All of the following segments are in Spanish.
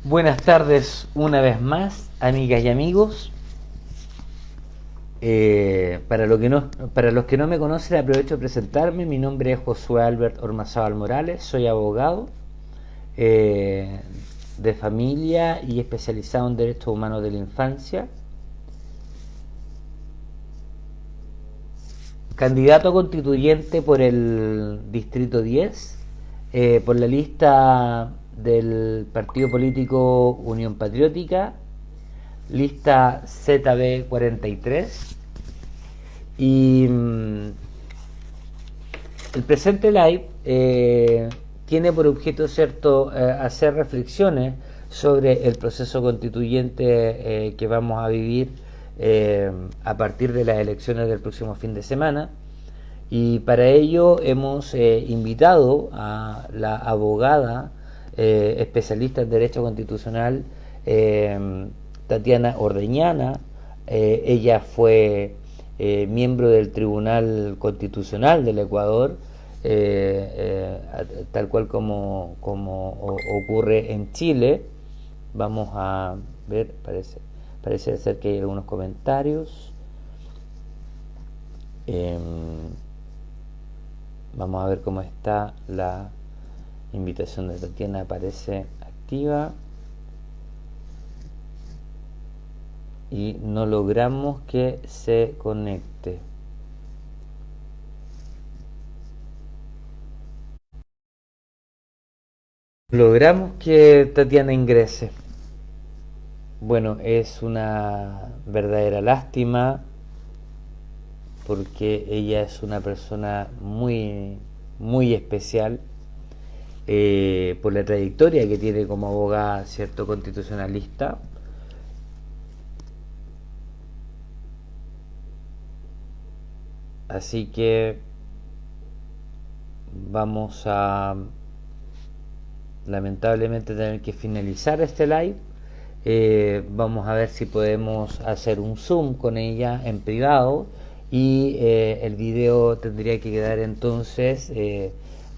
Buenas tardes una vez más, amigas y amigos. Para los que no me conocen, aprovecho de presentarme. Mi nombre es Josué Albert Ormazábal Morales, soy abogado eh, de familia y especializado en derechos humanos de la infancia. Candidato constituyente por el Distrito 10, por la lista del partido político Unión Patriótica, lista ZB43. Y el presente live tiene por objeto, cierto, hacer reflexiones sobre el proceso constituyente que vamos a vivir a partir de las elecciones del próximo fin de semana. Y para ello hemos invitado a la abogada especialista en Derecho Constitucional, Tatiana Ordeñana. Ella fue miembro del Tribunal Constitucional del Ecuador, tal cual como ocurre en Chile. Vamos a ver, parece ser que hay algunos comentarios. Vamos a ver cómo está la invitación de Tatiana. Aparece activa y no logramos que se conecte. Logramos que Tatiana ingrese. Bueno, es una verdadera lástima porque ella es una persona muy especial, por la trayectoria que tiene como abogada, cierto, constitucionalista. Así que vamos a lamentablemente tener que finalizar este live. Vamos a ver si podemos hacer un zoom con ella en privado y el video tendría que quedar entonces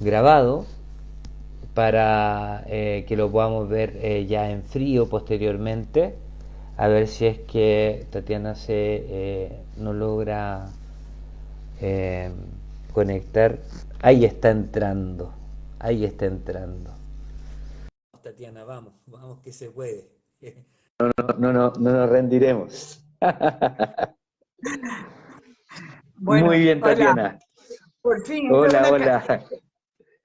grabado para que lo podamos ver ya en frío posteriormente, a ver si es que Tatiana no logra eh, conectar. Ahí está entrando, ahí está entrando. Tatiana, vamos que se puede. No nos rendiremos. Muy Bueno, bien, hola, Tatiana. por fin, Hola, hola.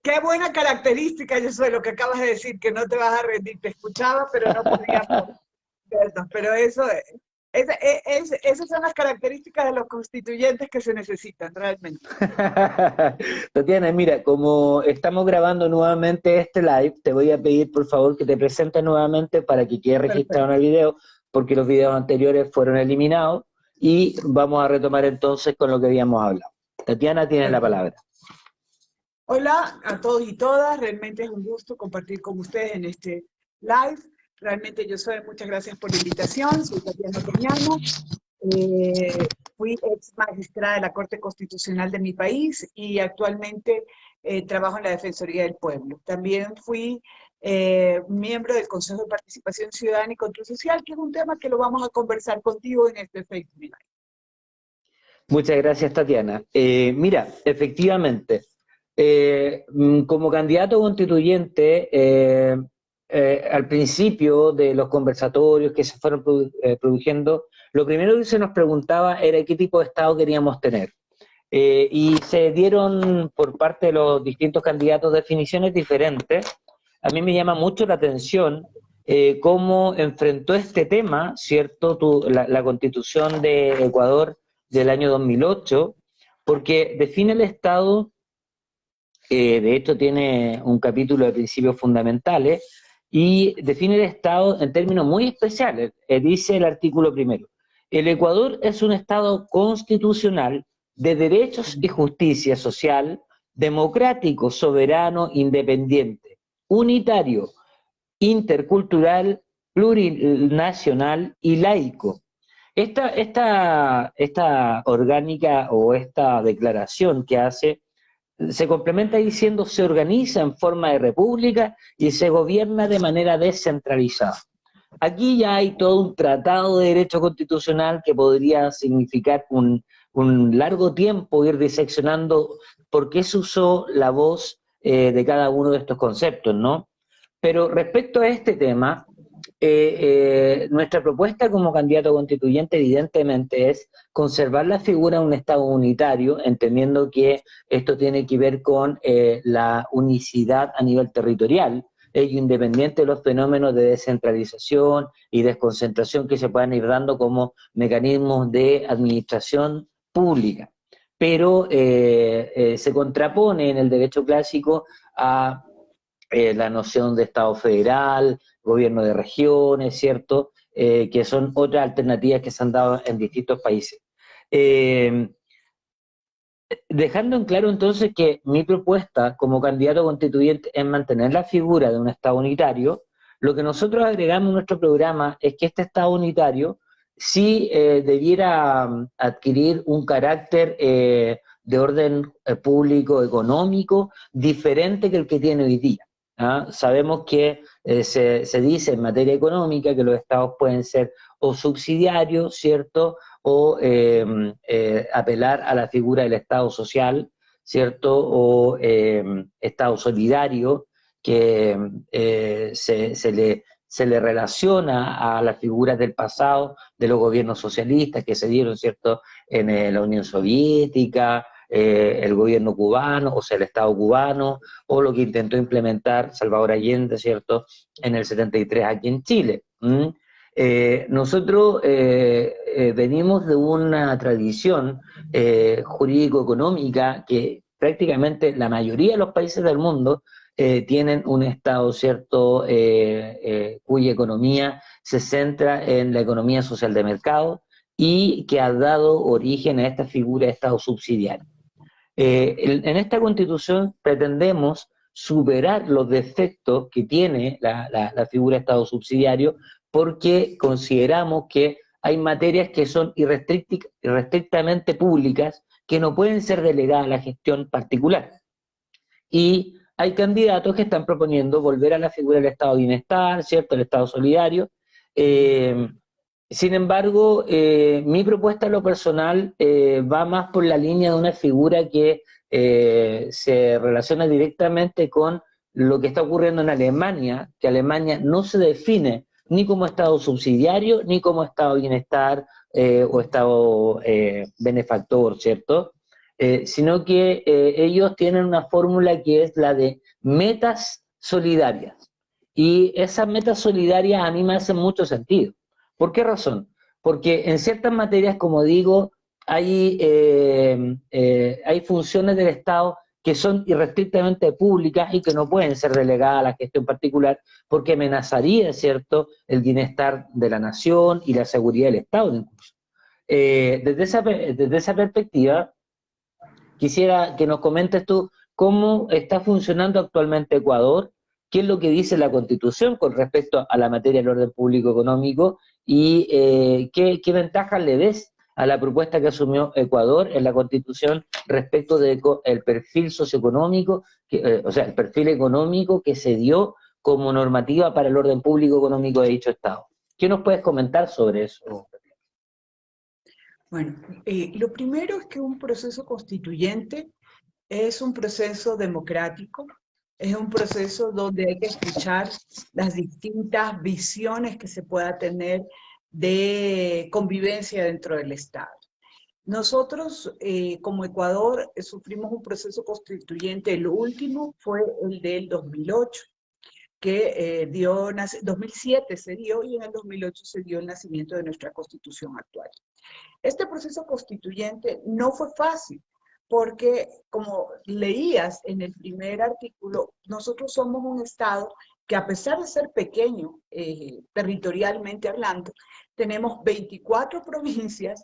qué buena característica, yo soy lo que acabas de decir, que no te vas a rendir. Te escuchaba, pero no podíamos vernos. Pero esas son las características de los constituyentes que se necesitan realmente. Tatiana, mira, como estamos grabando nuevamente este live, te voy a pedir por favor que te presentes nuevamente para que quede registrado en Perfecto. el video, porque los videos anteriores fueron eliminados y vamos a retomar entonces con lo que habíamos hablado. Tatiana tiene la Perfecto. palabra. Hola a todos y todas, realmente es un gusto compartir con ustedes en este live. Realmente muchas gracias por la invitación, soy Tatiana Peñano. Fui ex magistrada de la Corte Constitucional de mi país y actualmente trabajo en la Defensoría del Pueblo. También fui miembro del Consejo de Participación Ciudadana y Control Social, que es un tema que lo vamos a conversar contigo en este Facebook Live. Muchas gracias, Tatiana. Mira, efectivamente, como candidato constituyente, al principio de los conversatorios que se fueron produciendo, lo primero que se nos preguntaba era qué tipo de Estado queríamos tener. Y se dieron por parte de los distintos candidatos definiciones diferentes. A mí me llama mucho la atención cómo enfrentó este tema, ¿cierto? La Constitución de Ecuador del año 2008, porque define el Estado, de hecho tiene un capítulo de principios fundamentales, y define el Estado en términos muy especiales. Dice el artículo primero: el Ecuador es un Estado constitucional de derechos y justicia social, democrático, soberano, independiente, unitario, intercultural, plurinacional y laico. Esta orgánica o esta declaración que hace se complementa diciendo se organiza en forma de república y se gobierna de manera descentralizada. Aquí ya hay todo un tratado de derecho constitucional que podría significar un largo tiempo ir diseccionando por qué se usó la voz de cada uno de estos conceptos, ¿no? Pero respecto a este tema, nuestra propuesta como candidato constituyente evidentemente es conservar la figura de un Estado unitario, entendiendo que esto tiene que ver con la unicidad a nivel territorial, independiente de los fenómenos de descentralización y desconcentración que se puedan ir dando como mecanismos de administración pública. Pero se contrapone en el derecho clásico a la noción de Estado federal, gobierno de regiones, ¿cierto? Que son otras alternativas que se han dado en distintos países. Dejando en claro entonces que mi propuesta como candidato constituyente es mantener la figura de un Estado unitario, lo que nosotros agregamos en nuestro programa es que este Estado unitario sí debiera adquirir un carácter de orden público económico diferente que el que tiene hoy día. ¿Ah? Sabemos que se dice en materia económica que los estados pueden ser o subsidiarios, ¿cierto?, o apelar a la figura del estado social, ¿cierto?, o estado solidario, que se le relaciona a las figuras del pasado de los gobiernos socialistas que se dieron, ¿cierto?, en la Unión Soviética, el gobierno cubano, o sea, el Estado cubano, o lo que intentó implementar Salvador Allende, ¿cierto?, en el 73 aquí en Chile. Nosotros venimos de una tradición jurídico-económica que prácticamente la mayoría de los países del mundo tienen un Estado, ¿cierto?, cuya economía se centra en la economía social de mercado y que ha dado origen a esta figura de Estado subsidiario. En esta Constitución pretendemos superar los defectos que tiene la figura de Estado subsidiario porque consideramos que hay materias que son irrestrictamente públicas que no pueden ser delegadas a la gestión particular. Y hay candidatos que están proponiendo volver a la figura del Estado de bienestar, ¿cierto?, el Estado solidario. Sin embargo, mi propuesta en lo personal va más por la línea de una figura que se relaciona directamente con lo que está ocurriendo en Alemania, que Alemania no se define ni como Estado subsidiario, ni como Estado de bienestar o Estado benefactor, ¿cierto? Sino que ellos tienen una fórmula que es la de metas solidarias. Y esas metas solidarias a mí me hacen mucho sentido. ¿Por qué razón? Porque en ciertas materias, como digo, hay funciones del Estado que son irrestrictamente públicas y que no pueden ser delegadas a la gestión particular porque amenazaría, ¿cierto?, el bienestar de la nación y la seguridad del Estado incluso. Desde esa perspectiva, quisiera que nos comentes tú cómo está funcionando actualmente Ecuador, qué es lo que dice la Constitución con respecto a la materia del orden público económico y qué ventajas le ves a la propuesta que asumió Ecuador en la Constitución respecto del perfil socioeconómico, o sea, el perfil económico que se dio como normativa para el orden público económico de dicho Estado. ¿Qué nos puedes comentar sobre eso? Bueno, lo primero es que un proceso constituyente es un proceso democrático, es un proceso donde hay que escuchar las distintas visiones que se pueda tener de convivencia dentro del Estado. Nosotros, como Ecuador, sufrimos un proceso constituyente, el último fue el del 2008, que 2007 se dio y en el 2008 se dio el nacimiento de nuestra Constitución actual. Este proceso constituyente no fue fácil, porque como leías en el primer artículo, nosotros somos un Estado que a pesar de ser pequeño, territorialmente hablando, tenemos 24 provincias,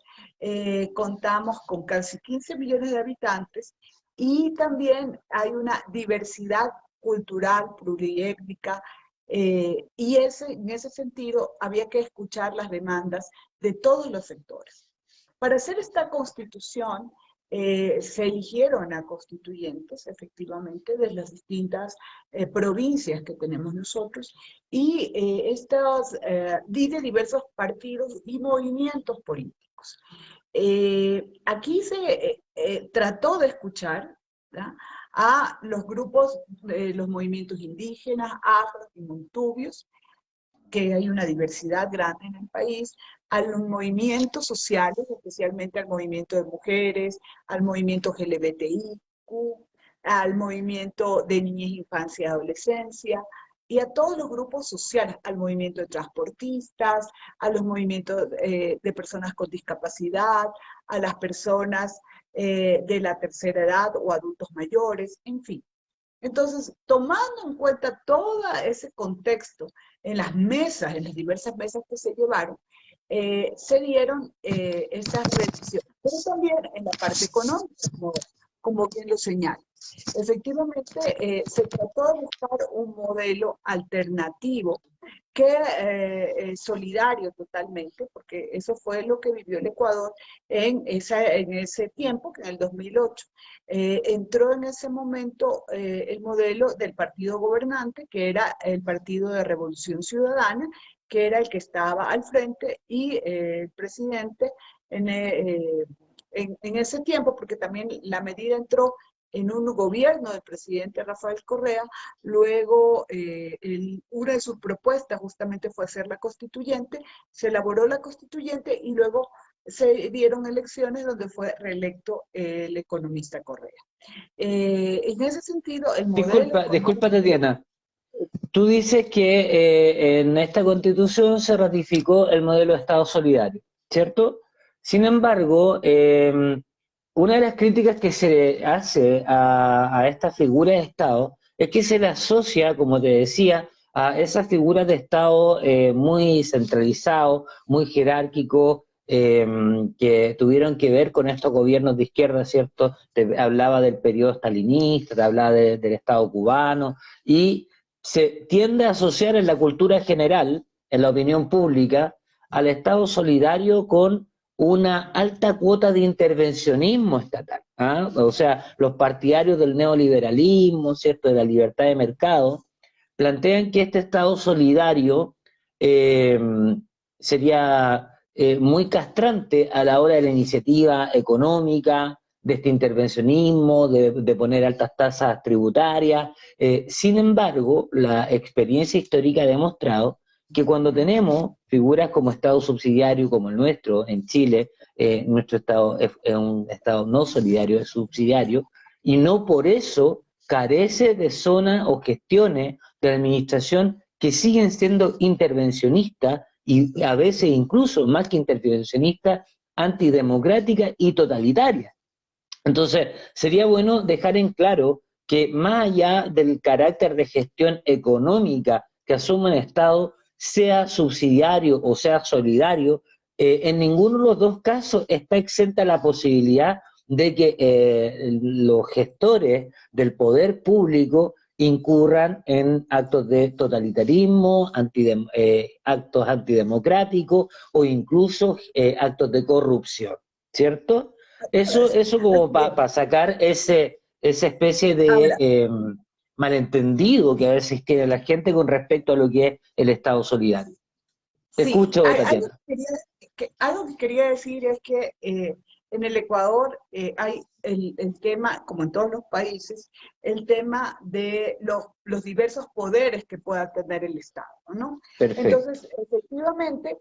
contamos con casi 15 millones de habitantes y también hay una diversidad cultural, pluriétnica, y en ese sentido había que escuchar las demandas de todos los sectores. Para hacer esta constitución se eligieron a constituyentes, efectivamente, de las distintas provincias que tenemos nosotros, y de diversos partidos y movimientos políticos. Aquí se trató de escuchar, ¿verdad?, a los grupos, los movimientos indígenas, afros y montubios, que hay una diversidad grande en el país, a los movimientos sociales, especialmente al movimiento de mujeres, al movimiento LGBTIQ, al movimiento de niñez, infancia y adolescencia, y a todos los grupos sociales, al movimiento de transportistas, a los movimientos de personas con discapacidad, a las personas de la tercera edad o adultos mayores, en fin. Entonces, tomando en cuenta todo ese contexto en las mesas, en las diversas mesas que se llevaron, se dieron estas decisiones. Pero también en la parte económica, como bien lo señala. Efectivamente, se trató de buscar un modelo alternativo que solidario totalmente, porque eso fue lo que vivió el Ecuador en ese tiempo, que en el 2008. Entró en ese momento el modelo del partido gobernante, que era el Partido de Revolución Ciudadana, que era el que estaba al frente, y el presidente en ese tiempo, porque también la medida entró en un gobierno del presidente Rafael Correa. Luego una de sus propuestas justamente fue hacer la constituyente, se elaboró la constituyente y luego se dieron elecciones donde fue reelecto el economista Correa. En ese sentido, el modelo Disculpa, Tatiana. Tú dices que en esta Constitución se ratificó el modelo de Estado solidario, ¿cierto? Sin embargo, una de las críticas que se hace a esta figura de Estado es que se le asocia, como te decía, a esas figuras de Estado muy centralizado, muy jerárquico, que tuvieron que ver con estos gobiernos de izquierda, ¿cierto? Te hablaba del periodo stalinista, te hablaba del Estado cubano, y se tiende a asociar en la cultura general, en la opinión pública, al Estado solidario con una alta cuota de intervencionismo estatal, ¿ah? O sea, los partidarios del neoliberalismo, ¿cierto?, de la libertad de mercado, plantean que este Estado solidario eh, sería muy castrante a la hora de la iniciativa económica, de este intervencionismo, de poner altas tasas tributarias. Sin embargo, la experiencia histórica ha demostrado que cuando tenemos figuras como Estado subsidiario, como el nuestro en Chile, nuestro Estado es un Estado no solidario, es subsidiario, y no por eso carece de zonas o gestiones de la administración que siguen siendo intervencionistas y a veces incluso más que intervencionistas, antidemocráticas y totalitarias. Entonces, sería bueno dejar en claro que más allá del carácter de gestión económica que asume el Estado, sea subsidiario o sea solidario, en ninguno de los dos casos está exenta la posibilidad de que los gestores del poder público incurran en actos de totalitarismo, actos antidemocráticos o incluso actos de corrupción, ¿cierto? Eso como para sacar esa especie de ahora, malentendido que a veces tiene la gente con respecto a lo que es el Estado solidario. Te sí, escucho, Tatiana. algo que quería decir es que en el Ecuador hay el tema, como en todos los países, el tema de los diversos poderes que pueda tener el Estado, ¿no? Perfecto. Entonces, efectivamente,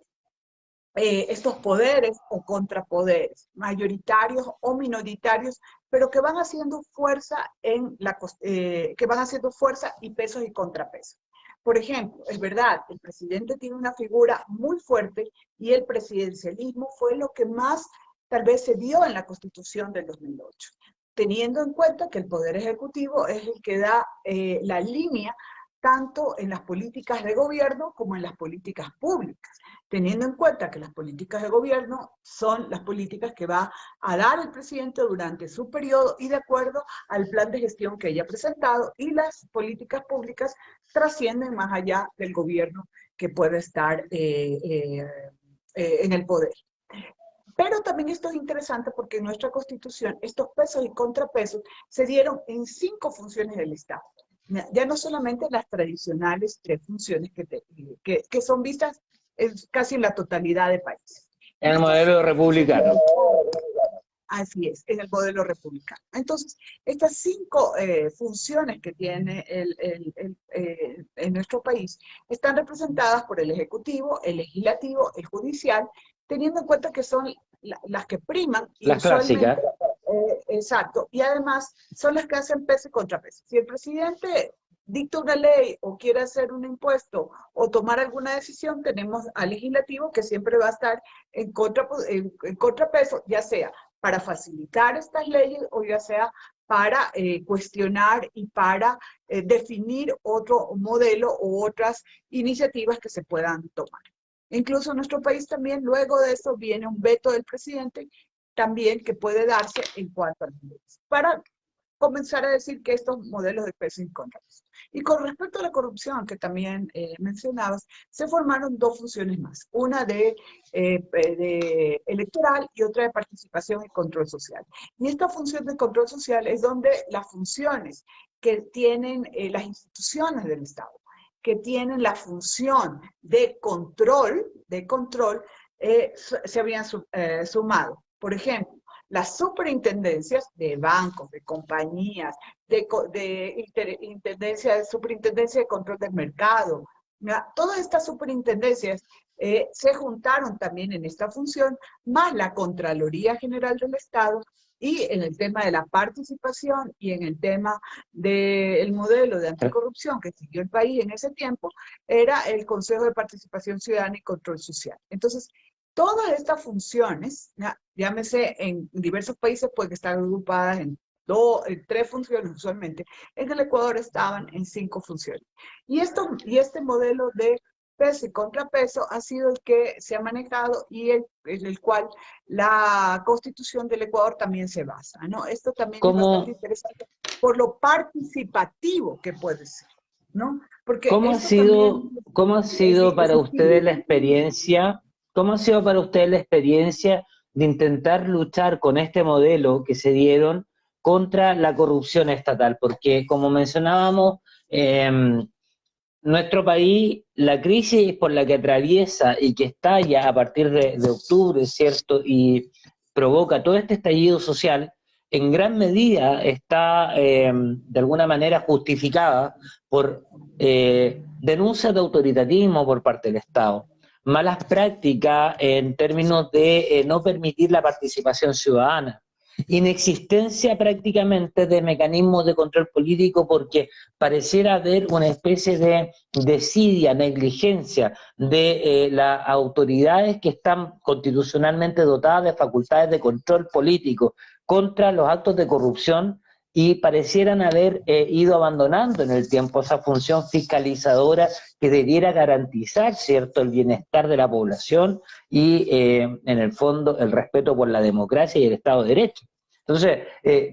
estos poderes o contrapoderes, mayoritarios o minoritarios, pero que van haciendo fuerza que van haciendo fuerza y pesos y contrapesos. Por ejemplo, es verdad, el presidente tiene una figura muy fuerte y el presidencialismo fue lo que más tal vez se dio en la Constitución del 2008, teniendo en cuenta que el Poder Ejecutivo es el que da la línea tanto en las políticas de gobierno como en las políticas públicas, teniendo en cuenta que las políticas de gobierno son las políticas que va a dar el presidente durante su periodo y de acuerdo al plan de gestión que haya presentado, y las políticas públicas trascienden más allá del gobierno que puede estar en el poder. Pero también esto es interesante porque en nuestra Constitución estos pesos y contrapesos se dieron en 5 funciones del Estado. Ya no solamente las tradicionales 3 funciones que son vistas casi en la totalidad de países. En el modelo republicano. Así es, en el modelo republicano. Entonces, estas 5 funciones que tiene en nuestro país están representadas por el Ejecutivo, el Legislativo, el Judicial, teniendo en cuenta que son las que priman y Las clásicas. Exacto, y además son las que hacen peso y contrapeso. Si el presidente dicta una ley o quiere hacer un impuesto o tomar alguna decisión, tenemos al legislativo que siempre va a estar en contrapeso, ya sea para facilitar estas leyes o ya sea para cuestionar y para definir otro modelo u otras iniciativas que se puedan tomar. Incluso en nuestro país también, luego de eso, viene un veto del presidente también que puede darse en cuanto a las leyes, para comenzar a decir que estos modelos de peso y contrapeso. Y con respecto a la corrupción, que también mencionabas, se formaron 2 funciones más, una de electoral y otra de participación y control social. Y esta función de control social es donde las funciones que tienen las instituciones del Estado, que tienen la función de control se habían sumado. Por ejemplo, las superintendencias de bancos, de compañías, superintendencia de control del mercado, todas estas superintendencias se juntaron también en esta función, más la Contraloría General del Estado, y en el tema de la participación y en el tema del modelo de anticorrupción que siguió el país en ese tiempo, era el Consejo de Participación Ciudadana y Control Social. Entonces, todas estas funciones, llámese en diversos países, pues que están agrupadas en 3 funciones usualmente, en el Ecuador estaban en 5 funciones. Y este modelo de peso y contrapeso ha sido el que se ha manejado y en el cual la Constitución del Ecuador también se basa, ¿no? Esto también es bastante interesante por lo participativo que puede ser, ¿no? Porque ¿Cómo ha esto también sido para ustedes la experiencia? ¿Cómo ha sido para ustedes la experiencia de intentar luchar con este modelo que se dieron contra la corrupción estatal? Porque, como mencionábamos, nuestro país, la crisis por la que atraviesa y que estalla a partir de octubre, ¿cierto? Y provoca todo este estallido social, en gran medida está de alguna manera justificada por denuncias de autoritarismo por parte del Estado, malas prácticas en términos de no permitir la participación ciudadana, inexistencia prácticamente de mecanismos de control político porque pareciera haber una especie de desidia, negligencia de las autoridades que están constitucionalmente dotadas de facultades de control político contra los actos de corrupción y parecieran haber ido abandonando en el tiempo esa función fiscalizadora que debiera garantizar, ¿cierto?, el bienestar de la población y, en el fondo, el respeto por la democracia y el Estado de Derecho. Entonces,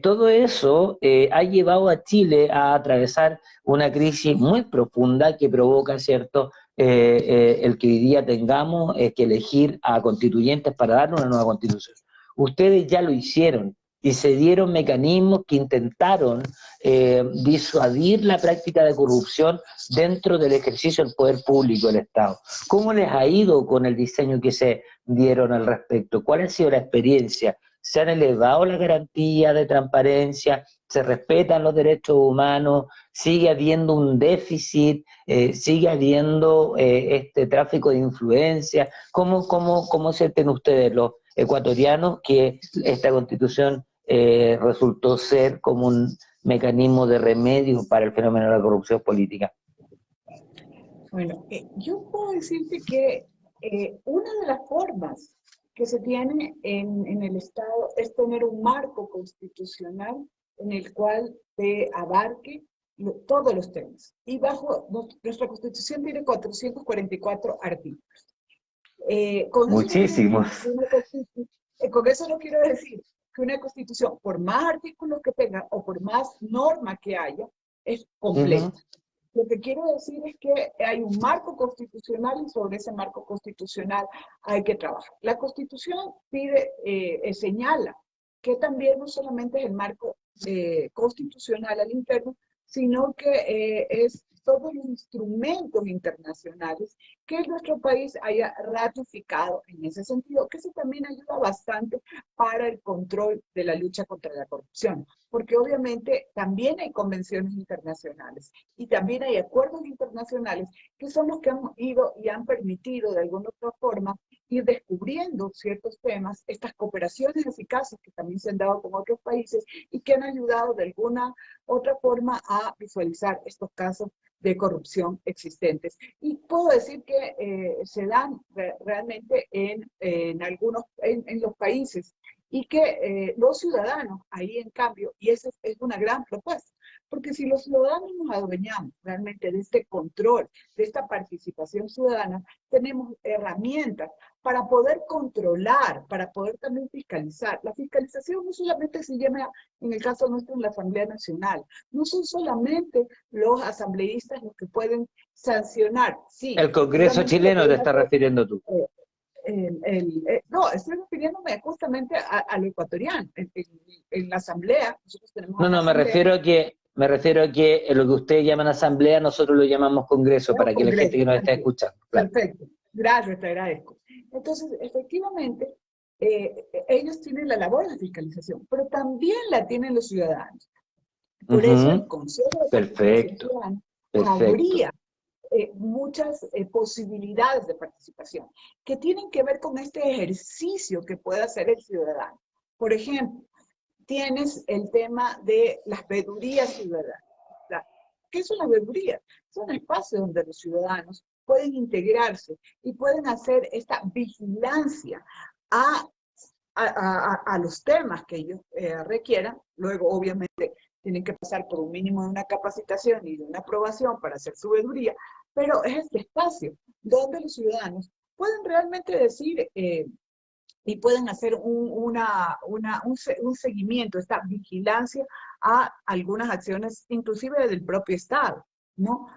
todo eso ha llevado a Chile a atravesar una crisis muy profunda que provoca, ¿cierto?, el que hoy día tengamos que elegir a constituyentes para dar una nueva constitución. Ustedes ya lo hicieron y se dieron mecanismos que intentaron disuadir la práctica de corrupción dentro del ejercicio del poder público del Estado. ¿Cómo les ha ido con el diseño que se dieron al respecto? ¿Cuál ha sido la experiencia? ¿Se han elevado las garantías de transparencia? ¿Se respetan los derechos humanos? ¿Sigue habiendo un déficit? ¿Sigue habiendo este tráfico de influencia? ¿Cómo sienten ustedes los ecuatorianos que esta constitución resultó ser como un mecanismo de remedio para el fenómeno de la corrupción política? Bueno, yo puedo decirte que una de las formas que se tiene en el Estado es tener un marco constitucional en el cual se abarque todos los temas. Y nuestra Constitución tiene 444 artículos. Muchísimos. Con eso no quiero decir que una Constitución, por más artículos que tenga o por más norma que haya, es completa. Lo que quiero decir es que hay un marco constitucional y sobre ese marco constitucional hay que trabajar. La Constitución pide, señala que también no solamente es el marco constitucional al interno, sino que es todos los instrumentos internacionales que nuestro país haya ratificado en ese sentido, que eso también ayuda bastante para el control de la lucha contra la corrupción, porque obviamente también hay convenciones internacionales y también hay acuerdos internacionales que son los que han ido y han permitido de alguna otra forma ir descubriendo ciertos temas, estas cooperaciones eficaces que también se han dado con otros países y que han ayudado de alguna otra forma a visualizar estos casos de corrupción existentes. Y puedo decir que se dan realmente en los países y que los ciudadanos ahí en cambio, y esa es una gran propuesta, porque si los ciudadanos nos adueñamos realmente de este control, de esta participación ciudadana, tenemos herramientas para poder controlar, para poder también fiscalizar. La fiscalización no solamente se llama, en el caso nuestro, en la Asamblea Nacional, no son solamente los asambleístas los que pueden sancionar. Sí, El Congreso chileno te está refiriendo tú. No, estoy refiriéndome justamente a lo ecuatoriano. En la asamblea, nosotros tenemos No, una me asamblea. refiero a que lo que ustedes llaman asamblea, nosotros lo llamamos Congreso, para que la gente que nos está escuchando. Claro. Perfecto, gracias, te agradezco. Entonces, efectivamente, ellos tienen la labor de fiscalización, pero también la tienen los ciudadanos. Por eso el Consejo de Participación Ciudadana habría muchas posibilidades de participación que tienen que ver con este ejercicio que puede hacer el ciudadano. Por ejemplo, tienes el tema de las veedurías ciudadanas. ¿Qué son las veedurías? Son espacios donde los ciudadanos pueden integrarse y pueden hacer esta vigilancia a los temas que ellos requieran. Luego, obviamente, tienen que pasar por un mínimo de una capacitación y de una aprobación para hacer su veeduría, pero es este espacio donde los ciudadanos pueden realmente decir y pueden hacer un seguimiento, esta vigilancia a algunas acciones, inclusive del propio Estado, ¿no?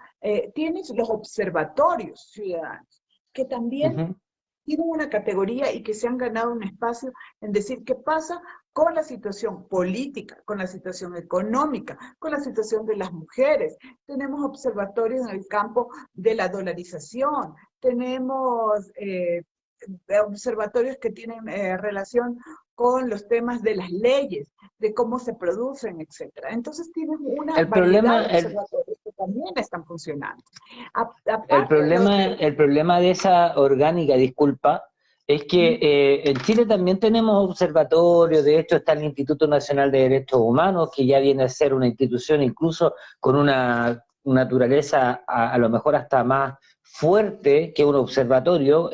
Tienes los observatorios ciudadanos, que también tienen una categoría y que se han ganado un espacio en decir qué pasa con la situación política, con la situación económica, con la situación de las mujeres. Tenemos observatorios en el campo de la dolarización, tenemos observatorios que tienen relación con los temas de las leyes, de cómo se producen, etc. Entonces tienen una variedad de observatorios que también están funcionando. El problema de esa orgánica, disculpa, es que en Chile también tenemos observatorios. De hecho está el Instituto Nacional de Derechos Humanos, que ya viene a ser una institución incluso con una naturaleza a lo mejor hasta más fuerte que un observatorio,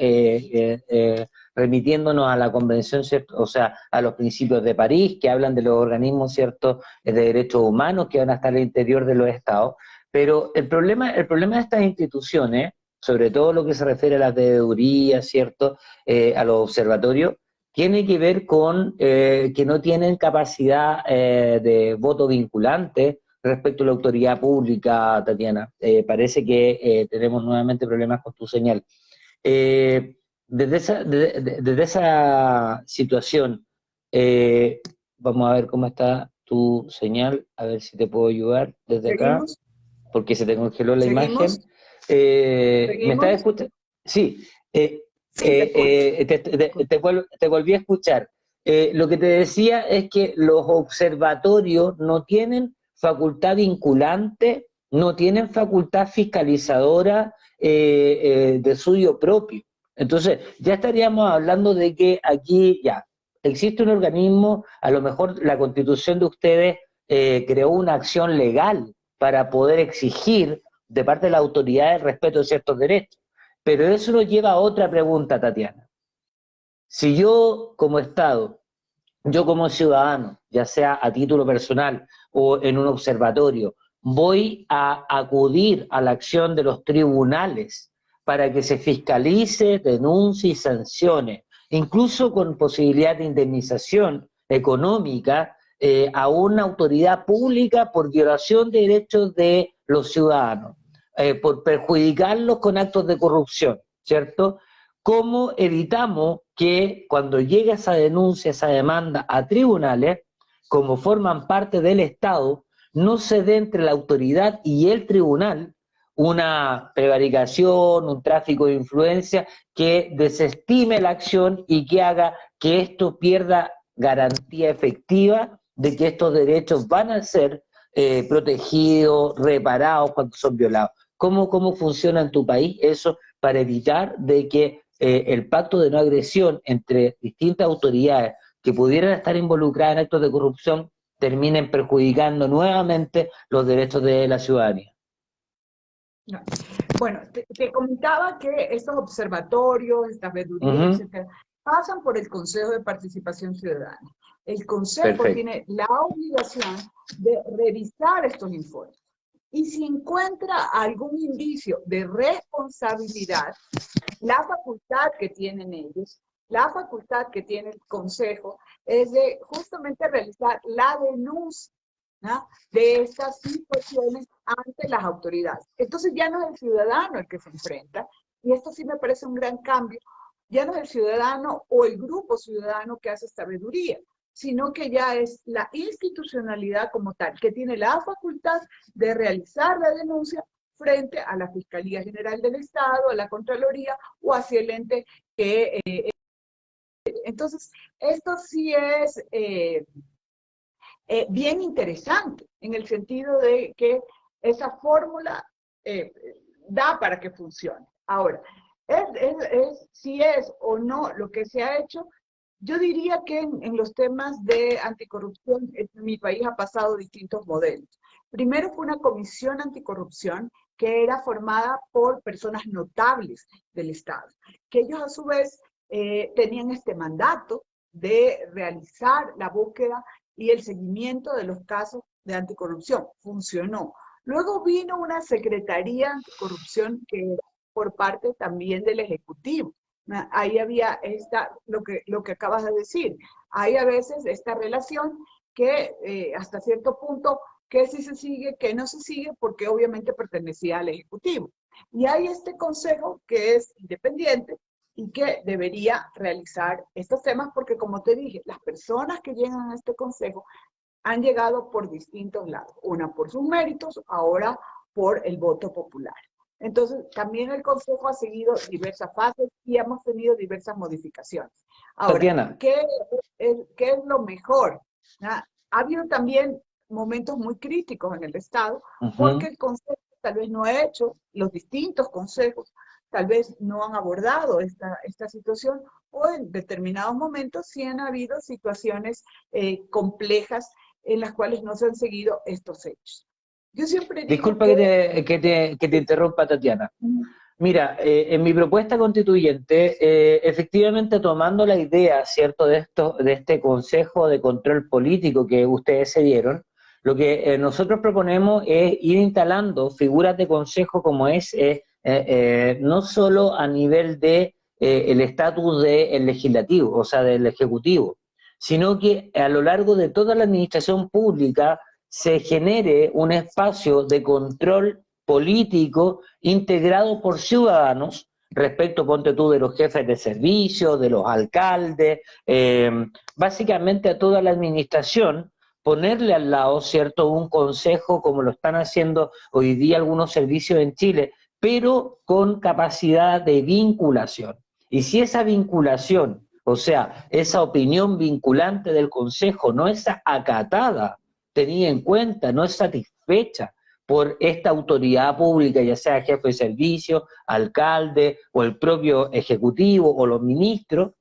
remitiéndonos a la Convención, ¿cierto? O sea, a los principios de París, que hablan de los organismos, ¿cierto?, de derechos humanos que van a estar al interior de los estados. Pero el problema de estas instituciones, sobre todo lo que se refiere a las veedurías, ¿cierto?, a los observatorios, tiene que ver con que no tienen capacidad de voto vinculante respecto a la autoridad pública, Tatiana. Parece que tenemos nuevamente problemas con tu señal. Desde esa situación, vamos a ver cómo está tu señal, a ver si te puedo ayudar desde acá, porque se te congeló la imagen. ¿Me estás escuchando? Sí. Te volví a escuchar. Lo que te decía es que los observatorios no tienen facultad vinculante, no tienen facultad fiscalizadora de suyo propio. Entonces, ya estaríamos hablando de que aquí ya existe un organismo, a lo mejor la Constitución de ustedes creó una acción legal para poder exigir de parte de la autoridad el respeto de ciertos derechos. Pero eso nos lleva a otra pregunta, Tatiana. Si yo como Estado, yo como ciudadano, ya sea a título personal o en un observatorio, voy a acudir a la acción de los tribunales para que se fiscalice, denuncie y sancione, incluso con posibilidad de indemnización económica a una autoridad pública por violación de derechos de los ciudadanos. por perjudicarlos con actos de corrupción, ¿cierto? ¿Cómo evitamos que cuando llegue esa denuncia, esa demanda a tribunales, como forman parte del Estado, no se dé entre la autoridad y el tribunal una prevaricación, un tráfico de influencia que desestime la acción y que haga que esto pierda garantía efectiva de que estos derechos van a ser protegidos, reparados cuando son violados? ¿Cómo funciona en tu país eso para evitar de que el pacto de no agresión entre distintas autoridades que pudieran estar involucradas en actos de corrupción terminen perjudicando nuevamente los derechos de la ciudadanía? No. Bueno, te comentaba que estos observatorios, estas veedurías, etcétera, pasan por el Consejo de Participación Ciudadana. El Consejo tiene la obligación de revisar estos informes. Y si encuentra algún indicio de responsabilidad, la facultad que tienen ellos, la facultad que tiene el Consejo, es de justamente realizar la denuncia, ¿no?, de estas situaciones ante las autoridades. Entonces ya no es el ciudadano el que se enfrenta, y esto sí me parece un gran cambio, ya no es el ciudadano o el grupo ciudadano que hace esta veeduría, sino que ya es la institucionalidad como tal, que tiene la facultad de realizar la denuncia frente a la Fiscalía General del Estado, a la Contraloría o hacia el ente que... entonces, esto sí es bien interesante, en el sentido de que esa fórmula da para que funcione. Ahora, si es o no lo que se ha hecho, yo diría que en los temas de anticorrupción, en mi país ha pasado distintos modelos. Primero fue una comisión anticorrupción que era formada por personas notables del Estado, que ellos a su vez tenían este mandato de realizar la búsqueda y el seguimiento de los casos de anticorrupción. Funcionó. Luego vino una secretaría anticorrupción que era por parte también del Ejecutivo. Ahí había lo que acabas de decir. Hay a veces esta relación que hasta cierto punto, que sí se sigue, que no se sigue, porque obviamente pertenecía al Ejecutivo. Y hay este consejo que es independiente y que debería realizar estos temas, porque como te dije, las personas que llegan a este consejo han llegado por distintos lados. Una por sus méritos, ahora por el voto popular. Entonces, también el Consejo ha seguido diversas fases y hemos tenido diversas modificaciones. Ahora, Tatiana, ¿qué es lo mejor? Ha habido también momentos muy críticos en el Estado, porque el Consejo tal vez no ha hecho, los distintos consejos tal vez no han abordado esta situación, o en determinados momentos sí han habido situaciones complejas en las cuales no se han seguido estos hechos. Yo siempre digo disculpa que te interrumpa, Tatiana. Mira, en mi propuesta constituyente, efectivamente tomando la idea, ¿cierto?, de este Consejo de Control Político que ustedes se dieron, lo que nosotros proponemos es ir instalando figuras de consejo como no solo a nivel de el estatus del legislativo, o sea, del ejecutivo, sino que a lo largo de toda la administración pública se genere un espacio de control político integrado por ciudadanos respecto, ponte tú, de los jefes de servicio, de los alcaldes, básicamente a toda la administración, ponerle al lado, ¿cierto?, un consejo como lo están haciendo hoy día algunos servicios en Chile, pero con capacidad de vinculación. Y si esa vinculación, o sea, esa opinión vinculante del consejo no es acatada, tenida en cuenta, no es satisfecha por esta autoridad pública, ya sea jefe de servicio, alcalde o el propio ejecutivo o los ministros,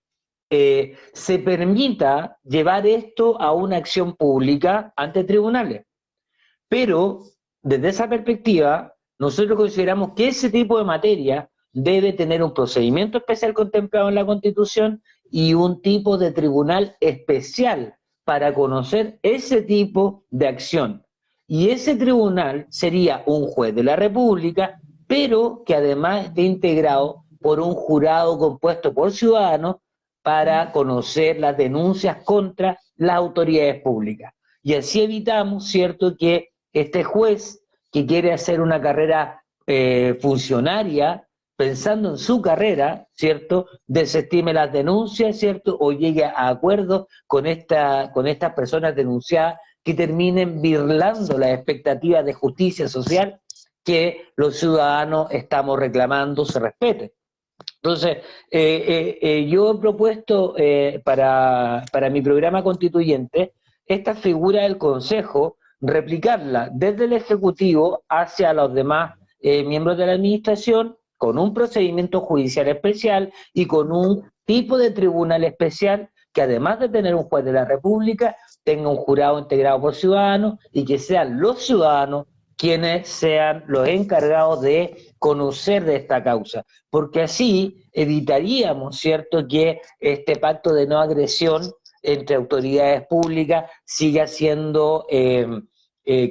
se permita llevar esto a una acción pública ante tribunales. Pero desde esa perspectiva, nosotros consideramos que ese tipo de materia debe tener un procedimiento especial contemplado en la Constitución y un tipo de tribunal especial para conocer ese tipo de acción. Y ese tribunal sería un juez de la República, pero que además esté integrado por un jurado compuesto por ciudadanos para conocer las denuncias contra las autoridades públicas. Y así evitamos, ¿cierto?, que este juez que quiere hacer una carrera funcionaria, pensando en su carrera, ¿cierto?, desestime las denuncias, ¿cierto?, o llegue a acuerdos con estas personas denunciadas que terminen birlando las expectativas de justicia social que los ciudadanos estamos reclamando se respeten. Entonces, yo he propuesto para mi programa constituyente esta figura del Consejo, replicarla desde el Ejecutivo hacia los demás miembros de la Administración, con un procedimiento judicial especial y con un tipo de tribunal especial que, además de tener un juez de la República, tenga un jurado integrado por ciudadanos y que sean los ciudadanos quienes sean los encargados de conocer de esta causa, porque así evitaríamos, ¿cierto?, que este pacto de no agresión entre autoridades públicas siga siendo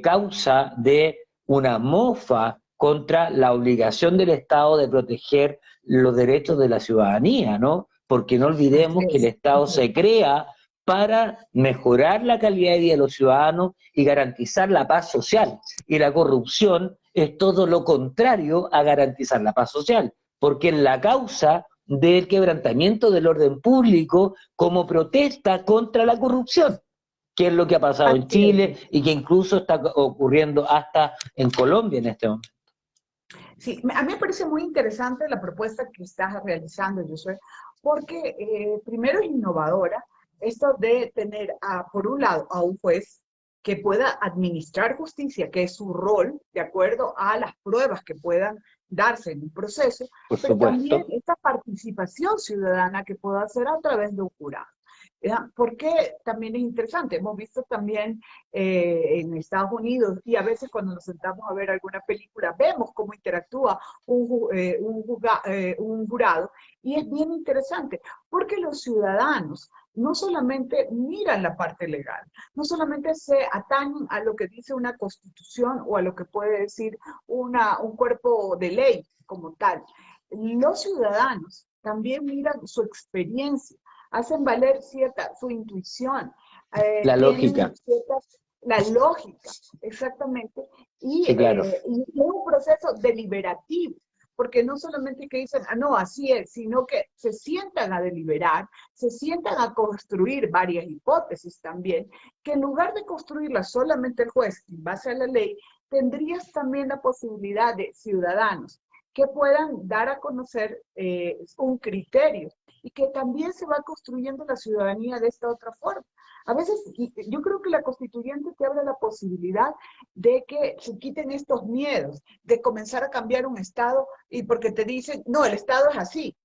causa de una mofa contra la obligación del Estado de proteger los derechos de la ciudadanía, ¿no? Porque no olvidemos que el Estado se crea para mejorar la calidad de vida de los ciudadanos y garantizar la paz social. Y la corrupción es todo lo contrario a garantizar la paz social, porque es la causa del quebrantamiento del orden público como protesta contra la corrupción, que es lo que ha pasado en Chile y que incluso está ocurriendo hasta en Colombia en este momento. Sí, a mí me parece muy interesante la propuesta que estás realizando, Josué, porque primero es innovadora, esto de tener, por un lado, a un juez que pueda administrar justicia, que es su rol, de acuerdo a las pruebas que puedan darse en un proceso, pero también esta participación ciudadana que pueda hacer a través de un jurado. Porque también es interesante, hemos visto también en Estados Unidos, y a veces cuando nos sentamos a ver alguna película, vemos cómo interactúa un jurado, y es bien interesante, porque los ciudadanos no solamente miran la parte legal, no solamente se atañen a lo que dice una constitución o a lo que puede decir un cuerpo de ley como tal. Los ciudadanos también miran su experiencia, hacen valer su intuición. La lógica. La lógica, exactamente. Y, sí, claro. Y es un proceso deliberativo, porque no solamente que dicen, no, así es, sino que se sientan a deliberar, se sientan a construir varias hipótesis también, que en lugar de construirlas solamente el juez en base a la ley, tendrías también la posibilidad de ciudadanos que puedan dar a conocer un criterio y que también se va construyendo la ciudadanía de esta otra forma. A veces, yo creo que la constituyente te abre la posibilidad de que se quiten estos miedos, de comenzar a cambiar un Estado, y porque te dicen, no, el Estado es así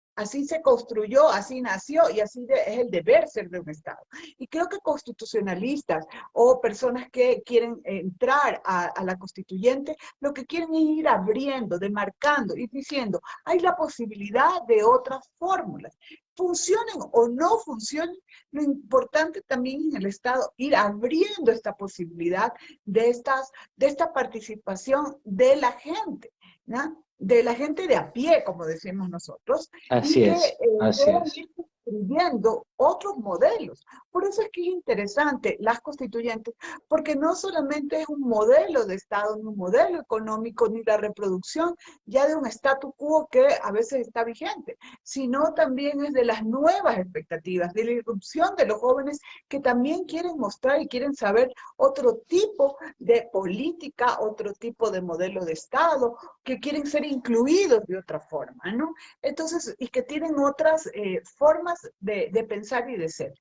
se construyó, así nació, y así es el deber ser de un Estado. Y creo que constitucionalistas o personas que quieren entrar a la constituyente, lo que quieren es ir abriendo, demarcando, y diciendo, hay la posibilidad de otras fórmulas. Funcionen o no funcionen, lo importante también en el Estado, ir abriendo esta posibilidad de esta participación de la gente, ¿no? De la gente de a pie, como decimos nosotros, así y que así puedan es. ir construyendo otros modelos. Por eso es que es interesante las constituyentes, porque no solamente es un modelo de Estado, ni un modelo económico, ni la reproducción ya de un statu quo que a veces está vigente, sino también es de las nuevas expectativas, de la irrupción de los jóvenes que también quieren mostrar y quieren saber otro tipo de política, otro tipo de modelo de Estado, que quieren ser incluidos de otra forma, ¿no? Entonces, y que tienen otras formas de pensar y de ser.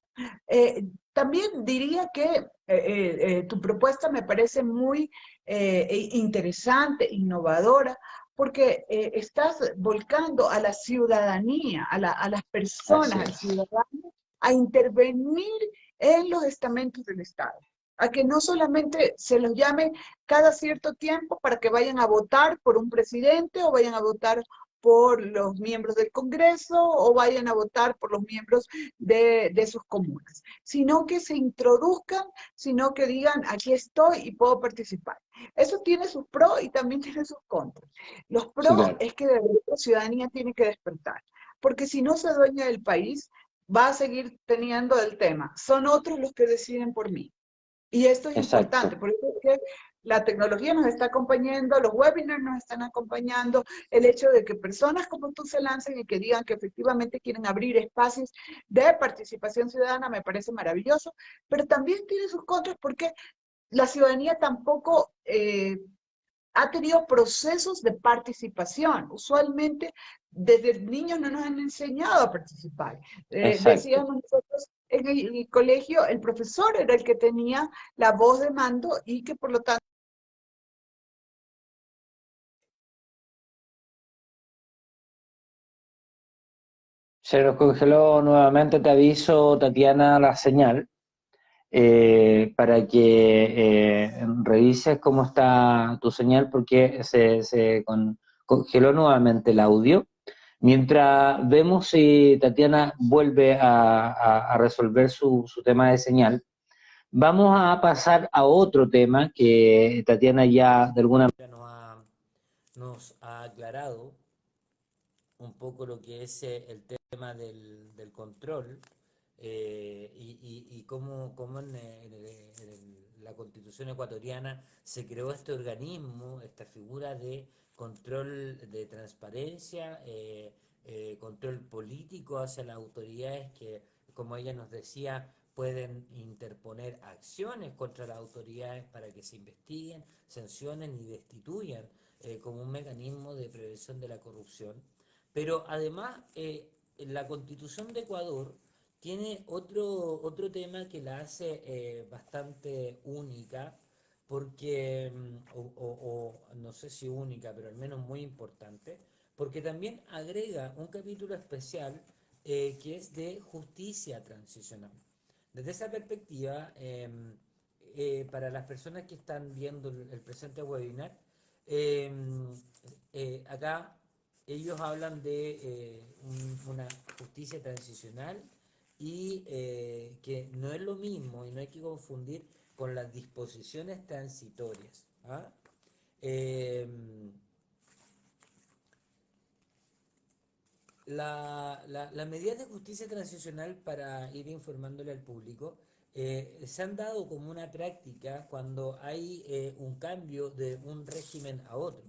También diría que tu propuesta me parece muy interesante, innovadora, porque estás volcando a la ciudadanía, a las personas, al ciudadano, a intervenir en los estamentos del Estado, a que no solamente se los llame cada cierto tiempo para que vayan a votar por un presidente o vayan a votar por los miembros del Congreso o vayan a votar por los miembros de sus comunas, sino que se introduzcan, sino que digan, aquí estoy y puedo participar. Eso tiene sus pros y también tiene sus contras. Los pros claro. Es que la ciudadanía tiene que despertar, porque si no se dueña del país, va a seguir teniendo el tema. Son otros los que deciden por mí. Y esto es importante, por eso es que la tecnología nos está acompañando, los webinars nos están acompañando, el hecho de que personas como tú se lancen y que digan que efectivamente quieren abrir espacios de participación ciudadana me parece maravilloso, pero también tiene sus contras porque la ciudadanía tampoco ha tenido procesos de participación. Usualmente, desde niños no nos han enseñado a participar. Exacto. Decíamos nosotros en el colegio, el profesor era el que tenía la voz de mando y que por lo tanto Se nos congeló nuevamente, te aviso, Tatiana, la señal, para que revises cómo está tu señal, porque congeló nuevamente el audio. Mientras vemos si Tatiana vuelve a resolver su tema de señal, vamos a pasar a otro tema que Tatiana ya de alguna manera nos ha aclarado un poco lo que es el tema del control, y cómo la Constitución ecuatoriana se creó este organismo, esta figura de control de transparencia, control político hacia las autoridades que, como ella nos decía, pueden interponer acciones contra las autoridades para que se investiguen, sancionen y destituyan, como un mecanismo de prevención de la corrupción. Pero además, la Constitución de Ecuador tiene otro tema que la hace bastante única, porque, no sé si única, pero al menos muy importante, porque también agrega un capítulo especial, que es de justicia transicional. Desde esa perspectiva, para las personas que están viendo el presente webinar, eh, acá ellos hablan de una justicia transicional, y que no es lo mismo y no hay que confundir con las disposiciones transitorias. ¿Ah? Eh, las medidas de justicia transicional, para ir informándole al público, se han dado como una práctica cuando hay un cambio de un régimen a otro.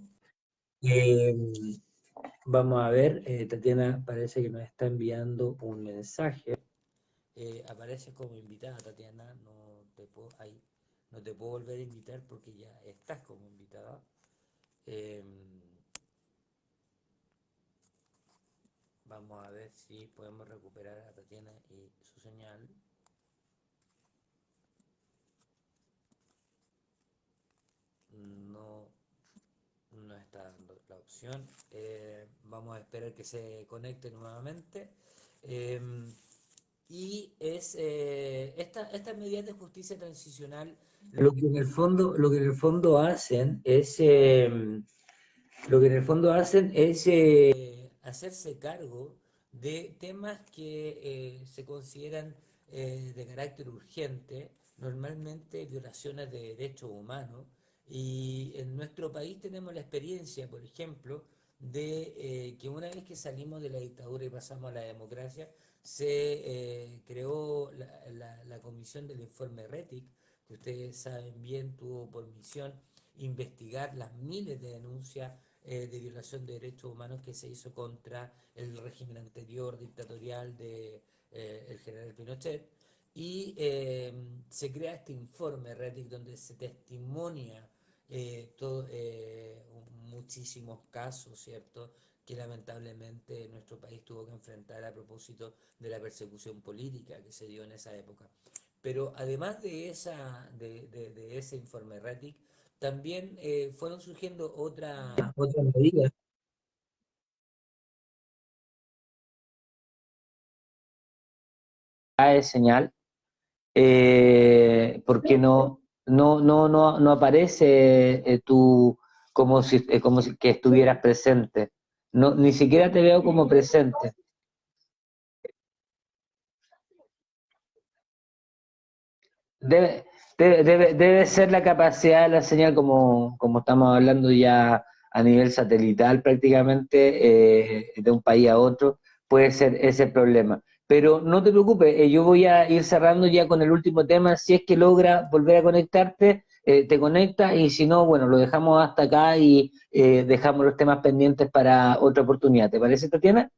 Eh, Vamos a ver, Tatiana parece que nos está enviando un mensaje. Aparece como invitada, Tatiana, no te puedo volver a invitar porque ya estás como invitada. Eh, Vamos a ver si podemos recuperar a Tatiana y su señal. No, no está dando la opción. Vamos a esperar que se conecte nuevamente. Eh, estas medidas de justicia transicional, lo que en el fondo hacen es, hacerse cargo de temas que se consideran de carácter urgente, normalmente violaciones de derechos humanos, y en nuestro país tenemos la experiencia, por ejemplo, de que una vez que salimos de la dictadura y pasamos a la democracia, se creó la comisión del informe RETIC, que ustedes saben bien, tuvo por misión investigar las miles de denuncias de violación de derechos humanos que se hizo contra el régimen anterior dictatorial de el general Pinochet, y se crea este informe RETIC donde se testimonia muchísimos casos, ¿cierto?, que lamentablemente nuestro país tuvo que enfrentar a propósito de la persecución política que se dio en esa época. Pero además de ese informe RETIC, también fueron surgiendo otras medidas. De señal, porque no aparece tú como si que estuvieras presente. No, ni siquiera te veo como presente. Debe, debe ser la capacidad de la señal, como estamos hablando ya a nivel satelital prácticamente, de un país a otro, puede ser ese problema. Pero no te preocupes, yo voy a ir cerrando ya con el último tema. Si es que logra volver a conectarte, te conectas y si no, bueno, lo dejamos hasta acá y dejamos los temas pendientes para otra oportunidad. ¿Te parece, Tatiana?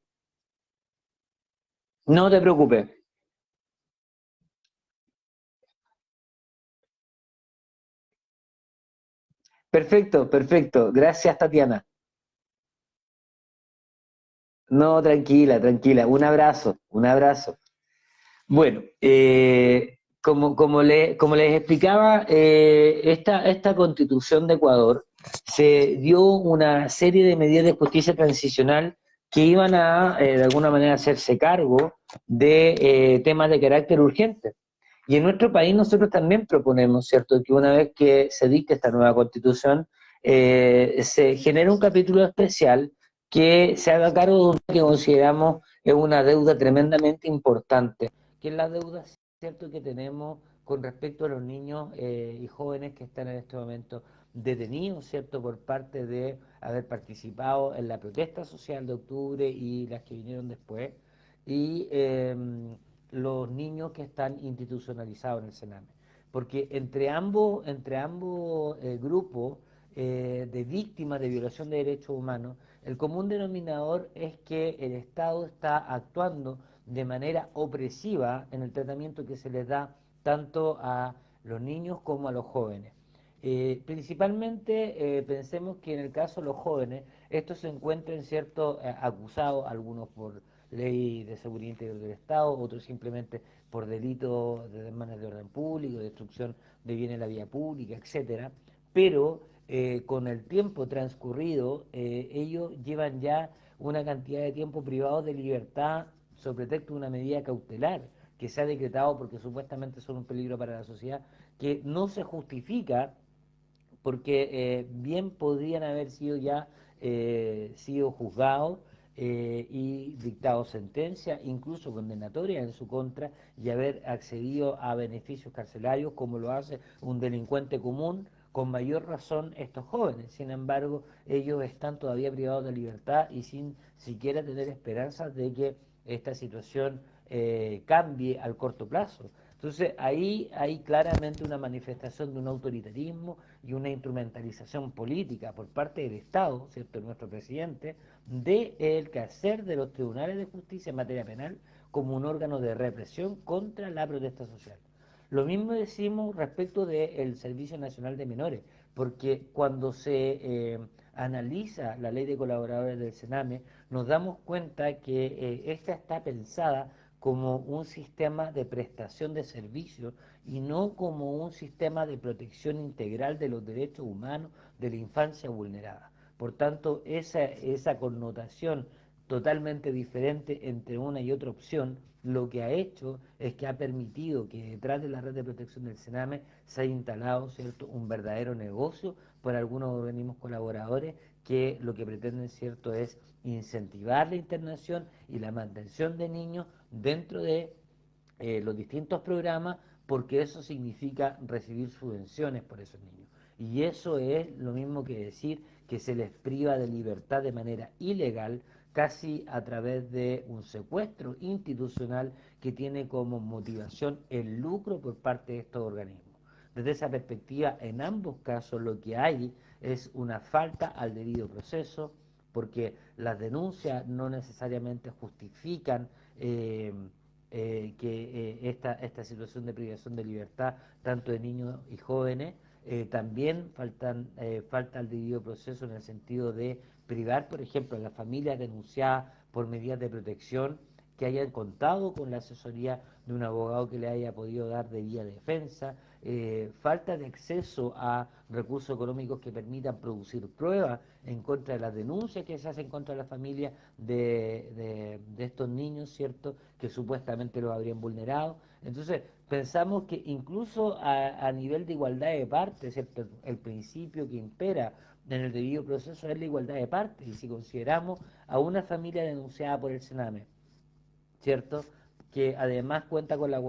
No te preocupes. Perfecto, perfecto. Gracias, Tatiana. No, tranquila, tranquila. Un abrazo, un abrazo. Bueno, como les explicaba, esta constitución de Ecuador se dio una serie de medidas de justicia transicional que iban a, de alguna manera, hacerse cargo de temas de carácter urgente. Y en nuestro país nosotros también proponemos, ¿cierto?, que una vez que se dicte esta nueva constitución, se genere un capítulo especial que se haga cargo de un que consideramos es una deuda tremendamente importante, que es la deuda, ¿cierto?, que tenemos con respecto a los niños y jóvenes que están en este momento detenidos, ¿cierto?, por parte de haber participado en la protesta social de octubre y las que vinieron después, y los niños que están institucionalizados en el Sename. Porque entre ambos grupos de víctimas de violación de derechos humanos, el común denominador es que el Estado está actuando de manera opresiva en el tratamiento que se les da tanto a los niños como a los jóvenes. Principalmente pensemos que en el caso de los jóvenes, estos se encuentran ciertos acusados, algunos por ley de seguridad interior del Estado, otros simplemente por delitos de desmanes de orden público, destrucción de bienes en la vía pública, etcétera. Pero con el tiempo transcurrido, ellos llevan ya una cantidad de tiempo privado de libertad sobre pretexto de una medida cautelar que se ha decretado porque supuestamente son un peligro para la sociedad, que no se justifica porque bien podrían haber sido ya sido juzgados y dictado sentencia, incluso condenatoria en su contra, y haber accedido a beneficios carcelarios como lo hace un delincuente común, con mayor razón estos jóvenes. Sin embargo, ellos están todavía privados de libertad y sin siquiera tener esperanzas de que esta situación cambie al corto plazo. Entonces ahí hay claramente una manifestación de un autoritarismo y una instrumentalización política por parte del Estado, ¿cierto?, nuestro presidente, del quehacer de los tribunales de justicia en materia penal como un órgano de represión contra la protesta social. Lo mismo decimos respecto del Servicio Nacional de Menores, porque cuando se analiza la ley de colaboradores del Sename, nos damos cuenta que esta está pensada como un sistema de prestación de servicios y no como un sistema de protección integral de los derechos humanos de la infancia vulnerada. Por tanto, esa connotación totalmente diferente entre una y otra opción, lo que ha hecho es que ha permitido que detrás de la red de protección del Sename se haya instalado, ¿cierto?, un verdadero negocio por algunos organismos colaboradores que lo que pretenden, ¿cierto?, es incentivar la internación y la mantención de niños dentro de los distintos programas, porque eso significa recibir subvenciones por esos niños. Y eso es lo mismo que decir que se les priva de libertad de manera ilegal, casi a través de un secuestro institucional que tiene como motivación el lucro por parte de estos organismos. Desde esa perspectiva, en ambos casos lo que hay es una falta al debido proceso, porque las denuncias no necesariamente justifican esta situación de privación de libertad, tanto de niños y jóvenes. También falta el debido proceso en el sentido de privar, por ejemplo, a las familias denunciadas por medidas de protección que hayan contado con la asesoría de un abogado que le haya podido dar debida defensa, falta de acceso a recursos económicos que permitan producir pruebas en contra de las denuncias que se hacen contra la familia de estos niños, ¿cierto?, que supuestamente los habrían vulnerado. Entonces, pensamos que incluso a nivel de igualdad de partes, ¿cierto?, el principio que impera en el debido proceso es la igualdad de partes, y si consideramos a una familia denunciada por el Sename, ¿cierto?, que además cuenta con la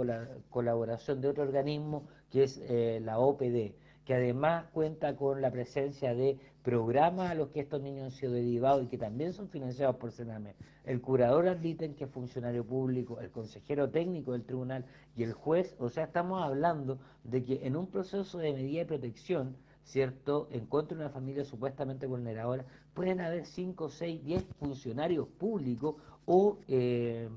colaboración de otro organismo que es la OPD, que además cuenta con la presencia de programas a los que estos niños han sido derivados y que también son financiados por Sename. El curador admiten que es funcionario público, el consejero técnico del tribunal y el juez. O sea, estamos hablando de que en un proceso de medida de protección, ¿cierto?, en contra de una familia supuestamente vulneradora, pueden haber 5, 6, 10 funcionarios públicos o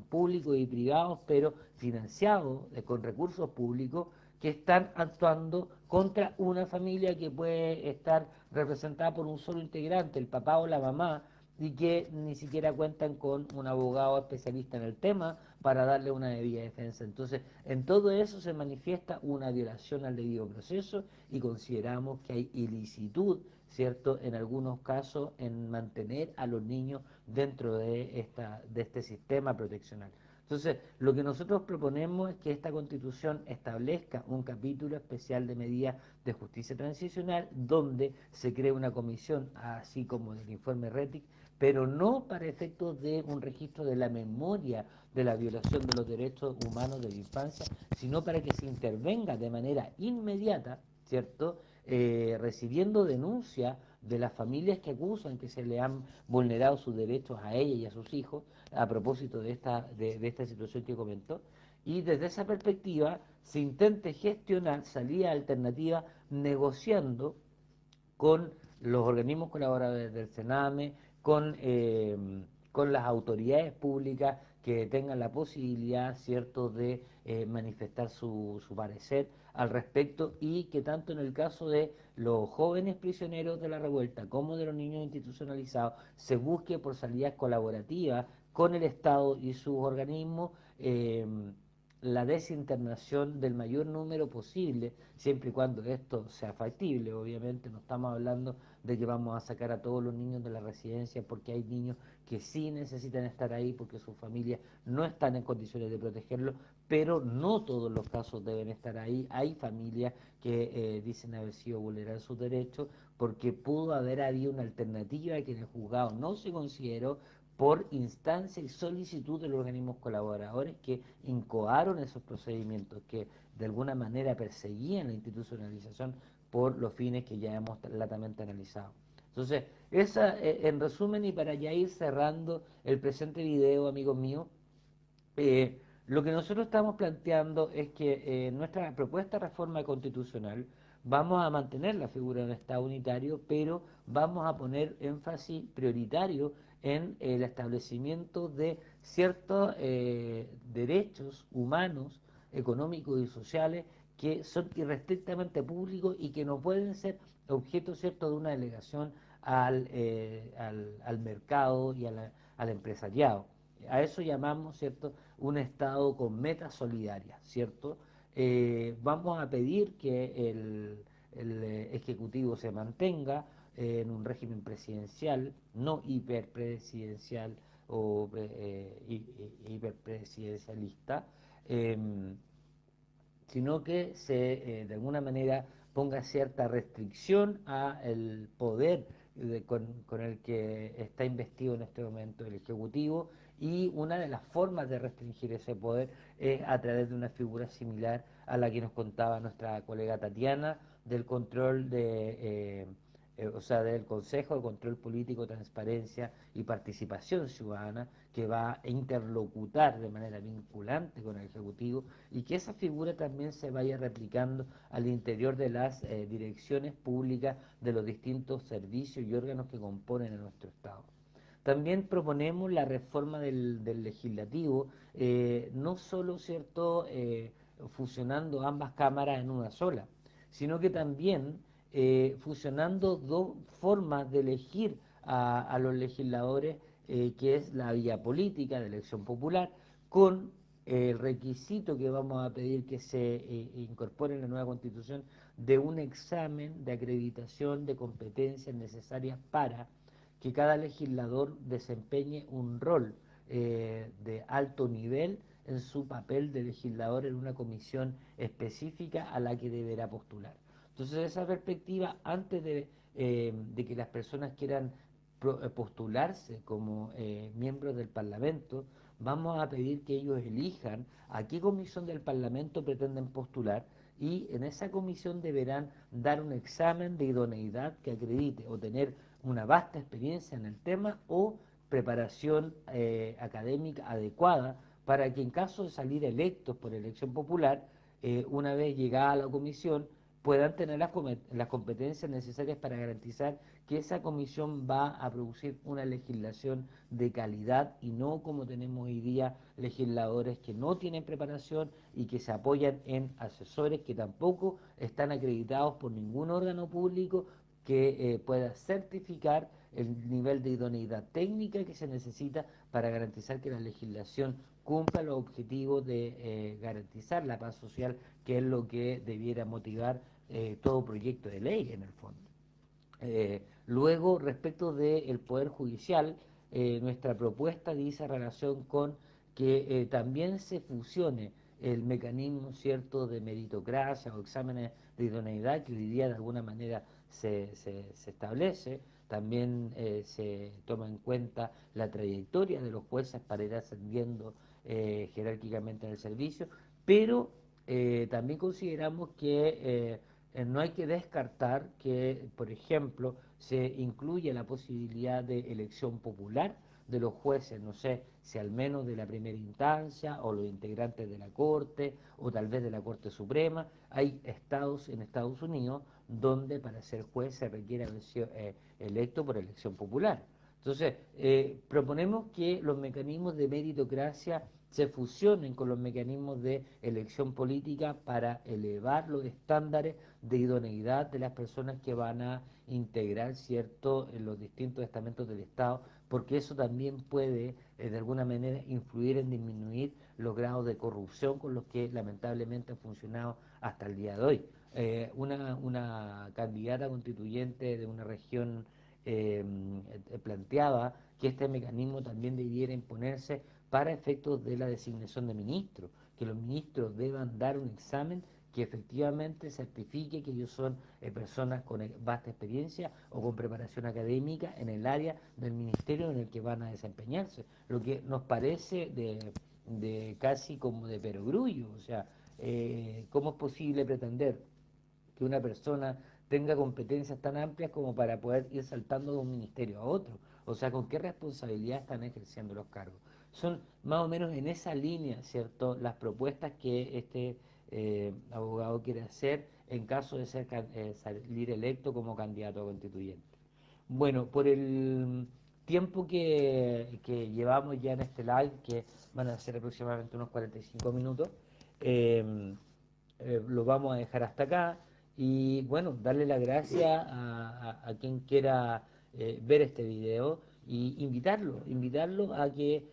públicos y privados, pero financiados con recursos públicos, que están actuando contra una familia que puede estar representada por un solo integrante, el papá o la mamá, y que ni siquiera cuentan con un abogado especialista en el tema para darle una debida defensa. Entonces, en todo eso se manifiesta una violación al debido proceso y consideramos que hay ilicitud, ¿cierto?, en algunos casos en mantener a los niños dentro de este sistema proteccional. Entonces, lo que nosotros proponemos es que esta Constitución establezca un capítulo especial de medidas de justicia transicional donde se cree una comisión, así como en el informe RETIC, pero no para efectos de un registro de la memoria de la violación de los derechos humanos de la infancia, sino para que se intervenga de manera inmediata, ¿cierto?, recibiendo denuncias de las familias que acusan que se le han vulnerado sus derechos a ella y a sus hijos a propósito de esta situación que comentó, y desde esa perspectiva se intente gestionar salida alternativa negociando con los organismos colaboradores del Sename, con las autoridades públicas que tengan la posibilidad, ¿cierto?, de manifestar su parecer al respecto, y que tanto en el caso de los jóvenes prisioneros de la revuelta como de los niños institucionalizados se busque por salidas colaborativas con el Estado y sus organismos, la desinternación del mayor número posible, siempre y cuando esto sea factible. Obviamente no estamos hablando de que vamos a sacar a todos los niños de la residencia, porque hay niños que sí necesitan estar ahí porque sus familias no están en condiciones de protegerlos, pero no todos los casos deben estar ahí. Hay familias que dicen haber sido vulnerar sus derechos porque pudo haber habido una alternativa que en el juzgado no se consideró por instancia y solicitud de los organismos colaboradores que incoaron esos procedimientos, que de alguna manera perseguían la institucionalización por los fines que ya hemos latamente analizado. Entonces, esa, en resumen, y para ya ir cerrando el presente video, amigos míos, lo que nosotros estamos planteando es que nuestra propuesta de reforma constitucional vamos a mantener la figura de un Estado unitario, pero vamos a poner énfasis prioritario en el establecimiento de ciertos derechos humanos, económicos y sociales que son irrestrictamente públicos y que no pueden ser objeto, ¿cierto?, de una delegación al mercado y al empresariado. A eso llamamos, ¿cierto?, un Estado con metas solidarias, ¿cierto? Vamos a pedir que el Ejecutivo se mantenga en un régimen presidencial, no hiperpresidencial o hiperpresidencialista, eh, sino que de alguna manera ponga cierta restricción al poder con el que está investido en este momento el Ejecutivo, y una de las formas de restringir ese poder es a través de una figura similar a la que nos contaba nuestra colega Tatiana, del control o sea, del Consejo de Control Político, Transparencia y Participación Ciudadana, que va a interlocutar de manera vinculante con el Ejecutivo, y que esa figura también se vaya replicando al interior de las direcciones públicas de los distintos servicios y órganos que componen a nuestro Estado. También proponemos la reforma del legislativo, no solo, ¿cierto?, fusionando ambas cámaras en una sola, sino que también fusionando dos formas de elegir a los legisladores, que es la vía política de elección popular, con el requisito que vamos a pedir que se incorpore en la nueva Constitución de un examen de acreditación de competencias necesarias para que cada legislador desempeñe un rol de alto nivel en su papel de legislador en una comisión específica a la que deberá postular. Entonces, esa perspectiva, antes de que las personas quieran postularse como miembros del Parlamento, vamos a pedir que ellos elijan a qué comisión del Parlamento pretenden postular, y en esa comisión deberán dar un examen de idoneidad que acredite o tener una vasta experiencia en el tema o preparación académica adecuada para que en caso de salir electos por elección popular, una vez llegada a la comisión, puedan tener las competencias necesarias para garantizar que esa comisión va a producir una legislación de calidad y no como tenemos hoy día legisladores que no tienen preparación y que se apoyan en asesores que tampoco están acreditados por ningún órgano público que pueda certificar el nivel de idoneidad técnica que se necesita para garantizar que la legislación cumpla los objetivos de garantizar la paz social, que es lo que debiera motivar todo proyecto de ley en el fondo. Luego, respecto del Poder Judicial, nuestra propuesta dice relación con que también se fusione el mecanismo cierto de meritocracia o exámenes de idoneidad que hoy día de alguna manera se establece. También se toma en cuenta la trayectoria de los jueces para ir ascendiendo jerárquicamente en el servicio, pero también consideramos que no hay que descartar que, por ejemplo, se incluye la posibilidad de elección popular de los jueces, no sé, si al menos de la primera instancia o los integrantes de la Corte o tal vez de la Corte Suprema. Hay estados en Estados Unidos donde para ser juez se requiere haber sido electo por elección popular. Entonces, proponemos que los mecanismos de meritocracia se fusionen con los mecanismos de elección política para elevar los estándares de idoneidad de las personas que van a integrar, ¿cierto?, en los distintos estamentos del Estado, porque eso también puede, de alguna manera, influir en disminuir los grados de corrupción con los que lamentablemente ha funcionado hasta el día de hoy. Una candidata constituyente de una región planteaba que este mecanismo también debiera imponerse para efectos de la designación de ministros, que los ministros deban dar un examen que efectivamente certifique que ellos son personas con vasta experiencia o con preparación académica en el área del ministerio en el que van a desempeñarse, lo que nos parece de casi como de perogrullo, o sea, ¿cómo es posible pretender que una persona tenga competencias tan amplias como para poder ir saltando de un ministerio a otro? O sea, ¿con qué responsabilidad están ejerciendo los cargos? Son más o menos en esa línea, ¿cierto?, las propuestas que este abogado quiere hacer en caso de salir electo como candidato a constituyente. Bueno, por el tiempo que llevamos ya en este live, que van a ser aproximadamente unos 45 minutos, eh, lo vamos a dejar hasta acá y bueno, darle las gracias a quien quiera ver este video y invitarlo a que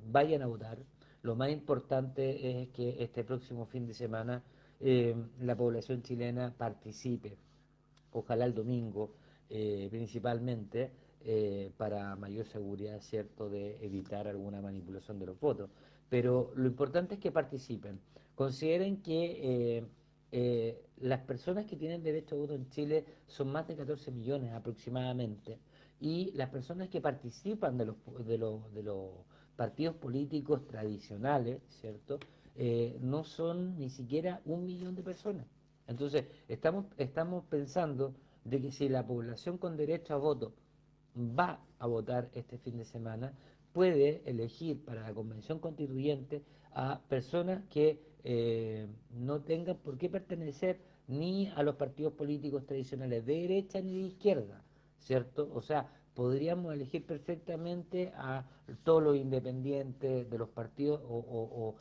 vayan a votar. Lo más importante es que este próximo fin de semana la población chilena participe, ojalá el domingo principalmente, para mayor seguridad, ¿cierto?, de evitar alguna manipulación de los votos. Pero lo importante es que participen. Consideren que las personas que tienen derecho a voto en Chile son más de 14 millones aproximadamente, y las personas que participan de los partidos políticos tradicionales, ¿cierto?, no son ni siquiera 1 millón de personas. Entonces, estamos pensando de que si la población con derecho a voto va a votar este fin de semana, puede elegir para la convención constituyente a personas que no tengan por qué pertenecer ni a los partidos políticos tradicionales de derecha ni de izquierda, ¿cierto? O sea, podríamos elegir perfectamente a todos los independientes de los partidos o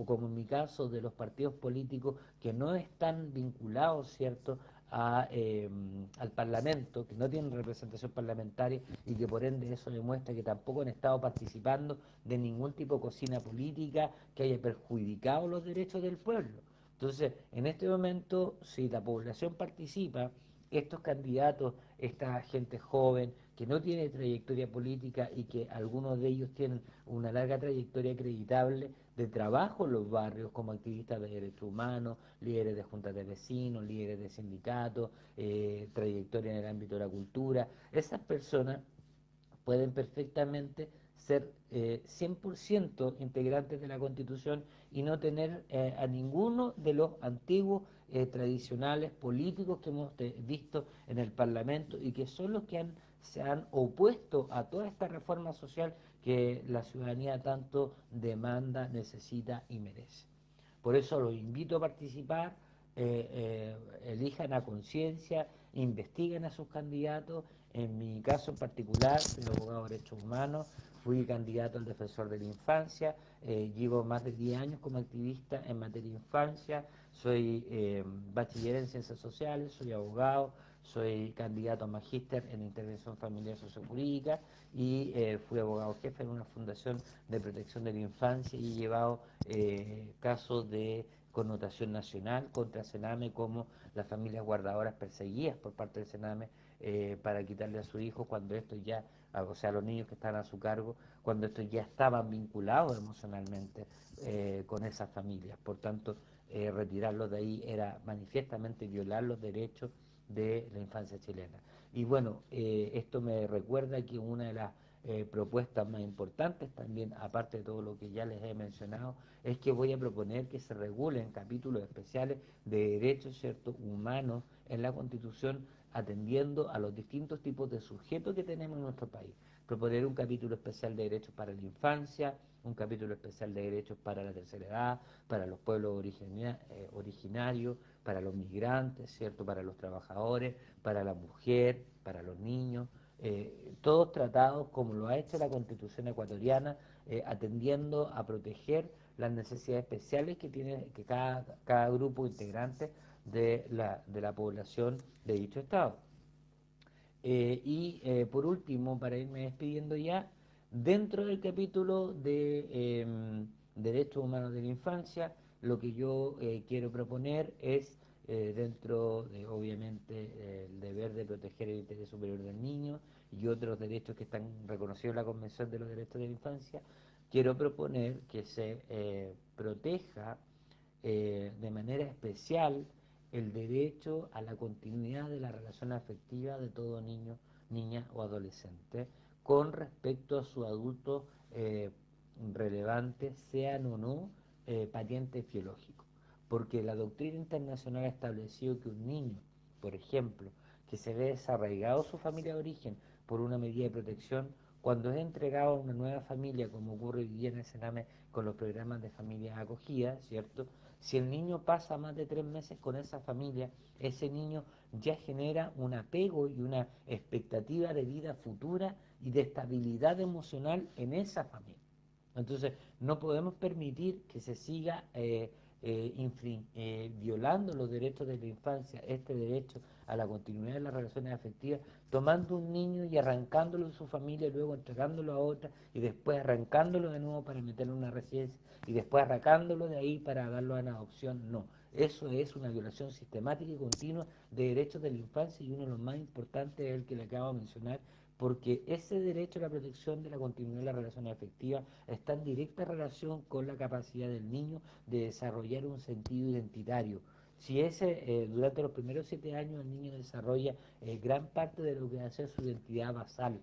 como en mi caso, de los partidos políticos que no están vinculados, ¿cierto?, al Parlamento, que no tienen representación parlamentaria y que por ende eso demuestra que tampoco han estado participando de ningún tipo de cocina política que haya perjudicado los derechos del pueblo. Entonces, en este momento, si la población participa, estos candidatos, esta gente joven que no tiene trayectoria política y que algunos de ellos tienen una larga trayectoria acreditable de trabajo en los barrios como activistas de derechos humanos, líderes de juntas de vecinos, líderes de sindicatos, trayectoria en el ámbito de la cultura, esas personas pueden perfectamente ser 100% integrantes de la Constitución y no tener a ninguno de los antiguos tradicionales políticos que hemos visto en el Parlamento y que son los que se han opuesto a toda esta reforma social que la ciudadanía tanto demanda, necesita y merece. Por eso los invito a participar, elijan a conciencia, investiguen a sus candidatos. En mi caso en particular, soy abogado de derechos humanos, fui candidato al defensor de la infancia, llevo más de 10 años como activista en materia de infancia, soy bachiller en ciencias sociales, soy abogado, soy candidato a magíster en intervención familiar sociojurídica y fui abogado jefe en una fundación de protección de la infancia y he llevado casos de connotación nacional contra Sename, como las familias guardadoras perseguidas por parte del Sename para quitarle a su hijo cuando estos ya, o sea, los niños que están a su cargo, cuando estos ya estaban vinculados emocionalmente con esas familias. Por tanto, retirarlos de ahí era manifiestamente violar los derechos de la infancia chilena. Y bueno, esto me recuerda que una de las propuestas más importantes también, aparte de todo lo que ya les he mencionado, es que voy a proponer que se regulen capítulos especiales de derechos, ¿cierto?, humanos en la Constitución, atendiendo a los distintos tipos de sujetos que tenemos en nuestro país. Proponer un capítulo especial de derechos para la infancia, un capítulo especial de derechos para la tercera edad, para los pueblos originarios, para los migrantes, ¿cierto?, para los trabajadores, para la mujer, para los niños, todos tratados como lo ha hecho la Constitución ecuatoriana, atendiendo a proteger las necesidades especiales que tiene que cada grupo integrante de la población de dicho Estado. Por último, para irme despidiendo ya, dentro del capítulo de Derechos Humanos de la Infancia, lo que yo quiero proponer es, dentro de, obviamente, el deber de proteger el interés superior del niño y otros derechos que están reconocidos en la Convención de los Derechos de la Infancia, quiero proponer que se proteja de manera especial el derecho a la continuidad de la relación afectiva de todo niño, niña o adolescente con respecto a su adulto relevante, sean o no parientes biológicos. Porque la doctrina internacional ha establecido que un niño, por ejemplo, que se ve desarraigado su familia de origen por una medida de protección, cuando es entregado a una nueva familia, como ocurre hoy día en el Sename con los programas de familia acogida, ¿cierto? Si el niño pasa más de 3 meses con esa familia, ese niño ya genera un apego y una expectativa de vida futura y de estabilidad emocional en esa familia. Entonces, no podemos permitir que se siga violando los derechos de la infancia, este derecho a la continuidad de las relaciones afectivas, tomando un niño y arrancándolo de su familia, y luego entregándolo a otra, y después arrancándolo de nuevo para meterlo en una residencia, y después arrancándolo de ahí para darlo en adopción. No, eso es una violación sistemática y continua de derechos de la infancia, y uno de los más importantes es el que le acabo de mencionar, porque ese derecho a la protección de la continuidad de las relaciones afectivas está en directa relación con la capacidad del niño de desarrollar un sentido identitario. Si durante los primeros 7 años el niño desarrolla gran parte de lo que va a ser su identidad basal,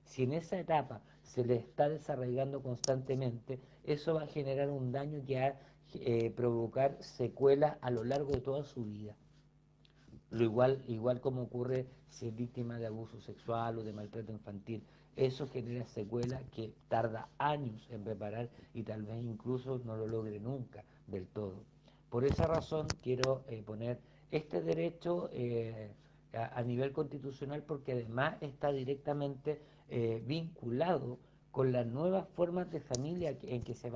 si en esa etapa se le está desarrollando constantemente, eso va a generar un daño que va a provocar secuelas a lo largo de toda su vida. Igual como ocurre si es víctima de abuso sexual o de maltrato infantil, eso genera secuelas que tarda años en reparar y tal vez incluso no lo logre nunca del todo. Por esa razón quiero poner este derecho a nivel constitucional, porque además está directamente vinculado con las nuevas formas de familia en que se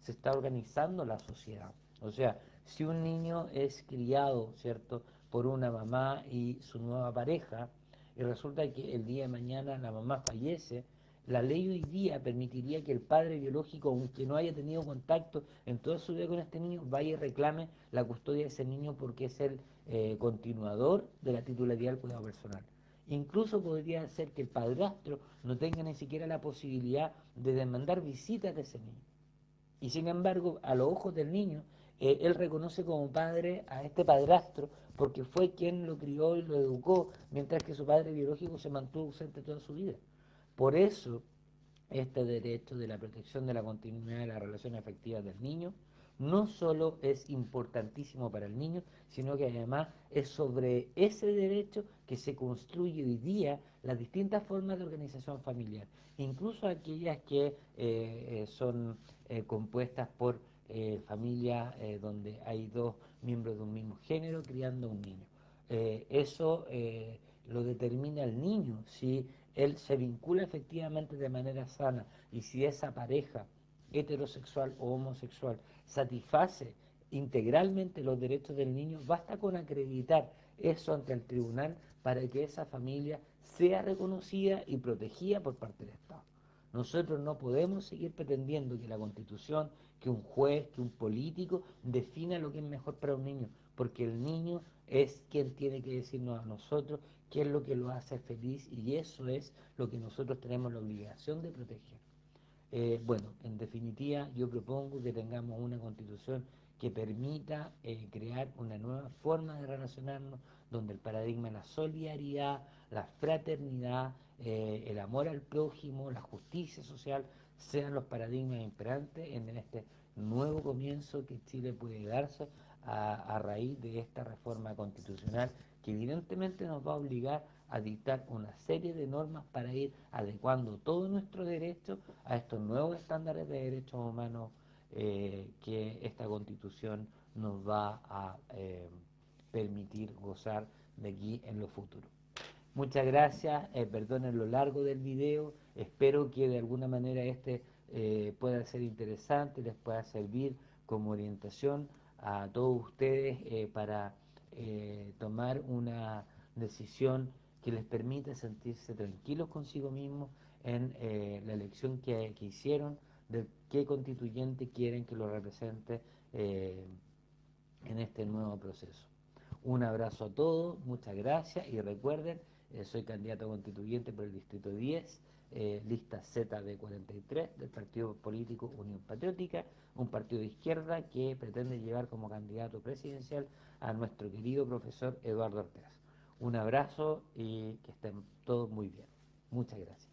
está organizando la sociedad. O sea, si un niño es criado, ¿cierto?, por una mamá y su nueva pareja, y resulta que el día de mañana la mamá fallece, la ley hoy día permitiría que el padre biológico, aunque no haya tenido contacto en toda su vida con este niño, vaya y reclame la custodia de ese niño porque es el continuador de la titularidad del cuidado personal. Incluso podría ser que el padrastro no tenga ni siquiera la posibilidad de demandar visitas de ese niño. Y sin embargo, a los ojos del niño, él reconoce como padre a este padrastro porque fue quien lo crió y lo educó, mientras que su padre biológico se mantuvo ausente toda su vida. Por eso, este derecho de la protección de la continuidad de las relaciones afectivas del niño no solo es importantísimo para el niño, sino que además es sobre ese derecho que se construye hoy día las distintas formas de organización familiar, incluso aquellas que son compuestas por familias donde hay dos miembros de un mismo género criando a un niño. Eso lo determina el niño, si él se vincula efectivamente de manera sana y si esa pareja heterosexual o homosexual satisface integralmente los derechos del niño, basta con acreditar eso ante el tribunal para que esa familia sea reconocida y protegida por parte del Estado. Nosotros no podemos seguir pretendiendo que la Constitución, que un juez, que un político defina lo que es mejor para un niño, porque el niño es quien tiene que decirnos a nosotros qué es lo que lo hace feliz y eso es lo que nosotros tenemos la obligación de proteger. Bueno, en definitiva, yo propongo que tengamos una constitución que permita crear una nueva forma de relacionarnos, donde el paradigma de la solidaridad, la fraternidad, el amor al prójimo, la justicia social, sean los paradigmas imperantes en este nuevo comienzo que Chile puede darse a raíz de esta reforma constitucional que evidentemente nos va a obligar a dictar una serie de normas para ir adecuando todo nuestro derecho a estos nuevos estándares de derechos humanos que esta constitución nos va a permitir gozar de aquí en lo futuro. Muchas gracias, perdonen lo largo del video, espero que de alguna manera pueda ser interesante, les pueda servir como orientación a todos ustedes para tomar una decisión que les permita sentirse tranquilos consigo mismos en la elección que hicieron, de qué constituyente quieren que lo represente en este nuevo proceso. Un abrazo a todos, muchas gracias y recuerden, soy candidato constituyente por el Distrito 10, lista ZB43 del partido político Unión Patriótica, un partido de izquierda que pretende llevar como candidato presidencial a nuestro querido profesor Eduardo Ortega. Un abrazo y que estén todos muy bien. Muchas gracias.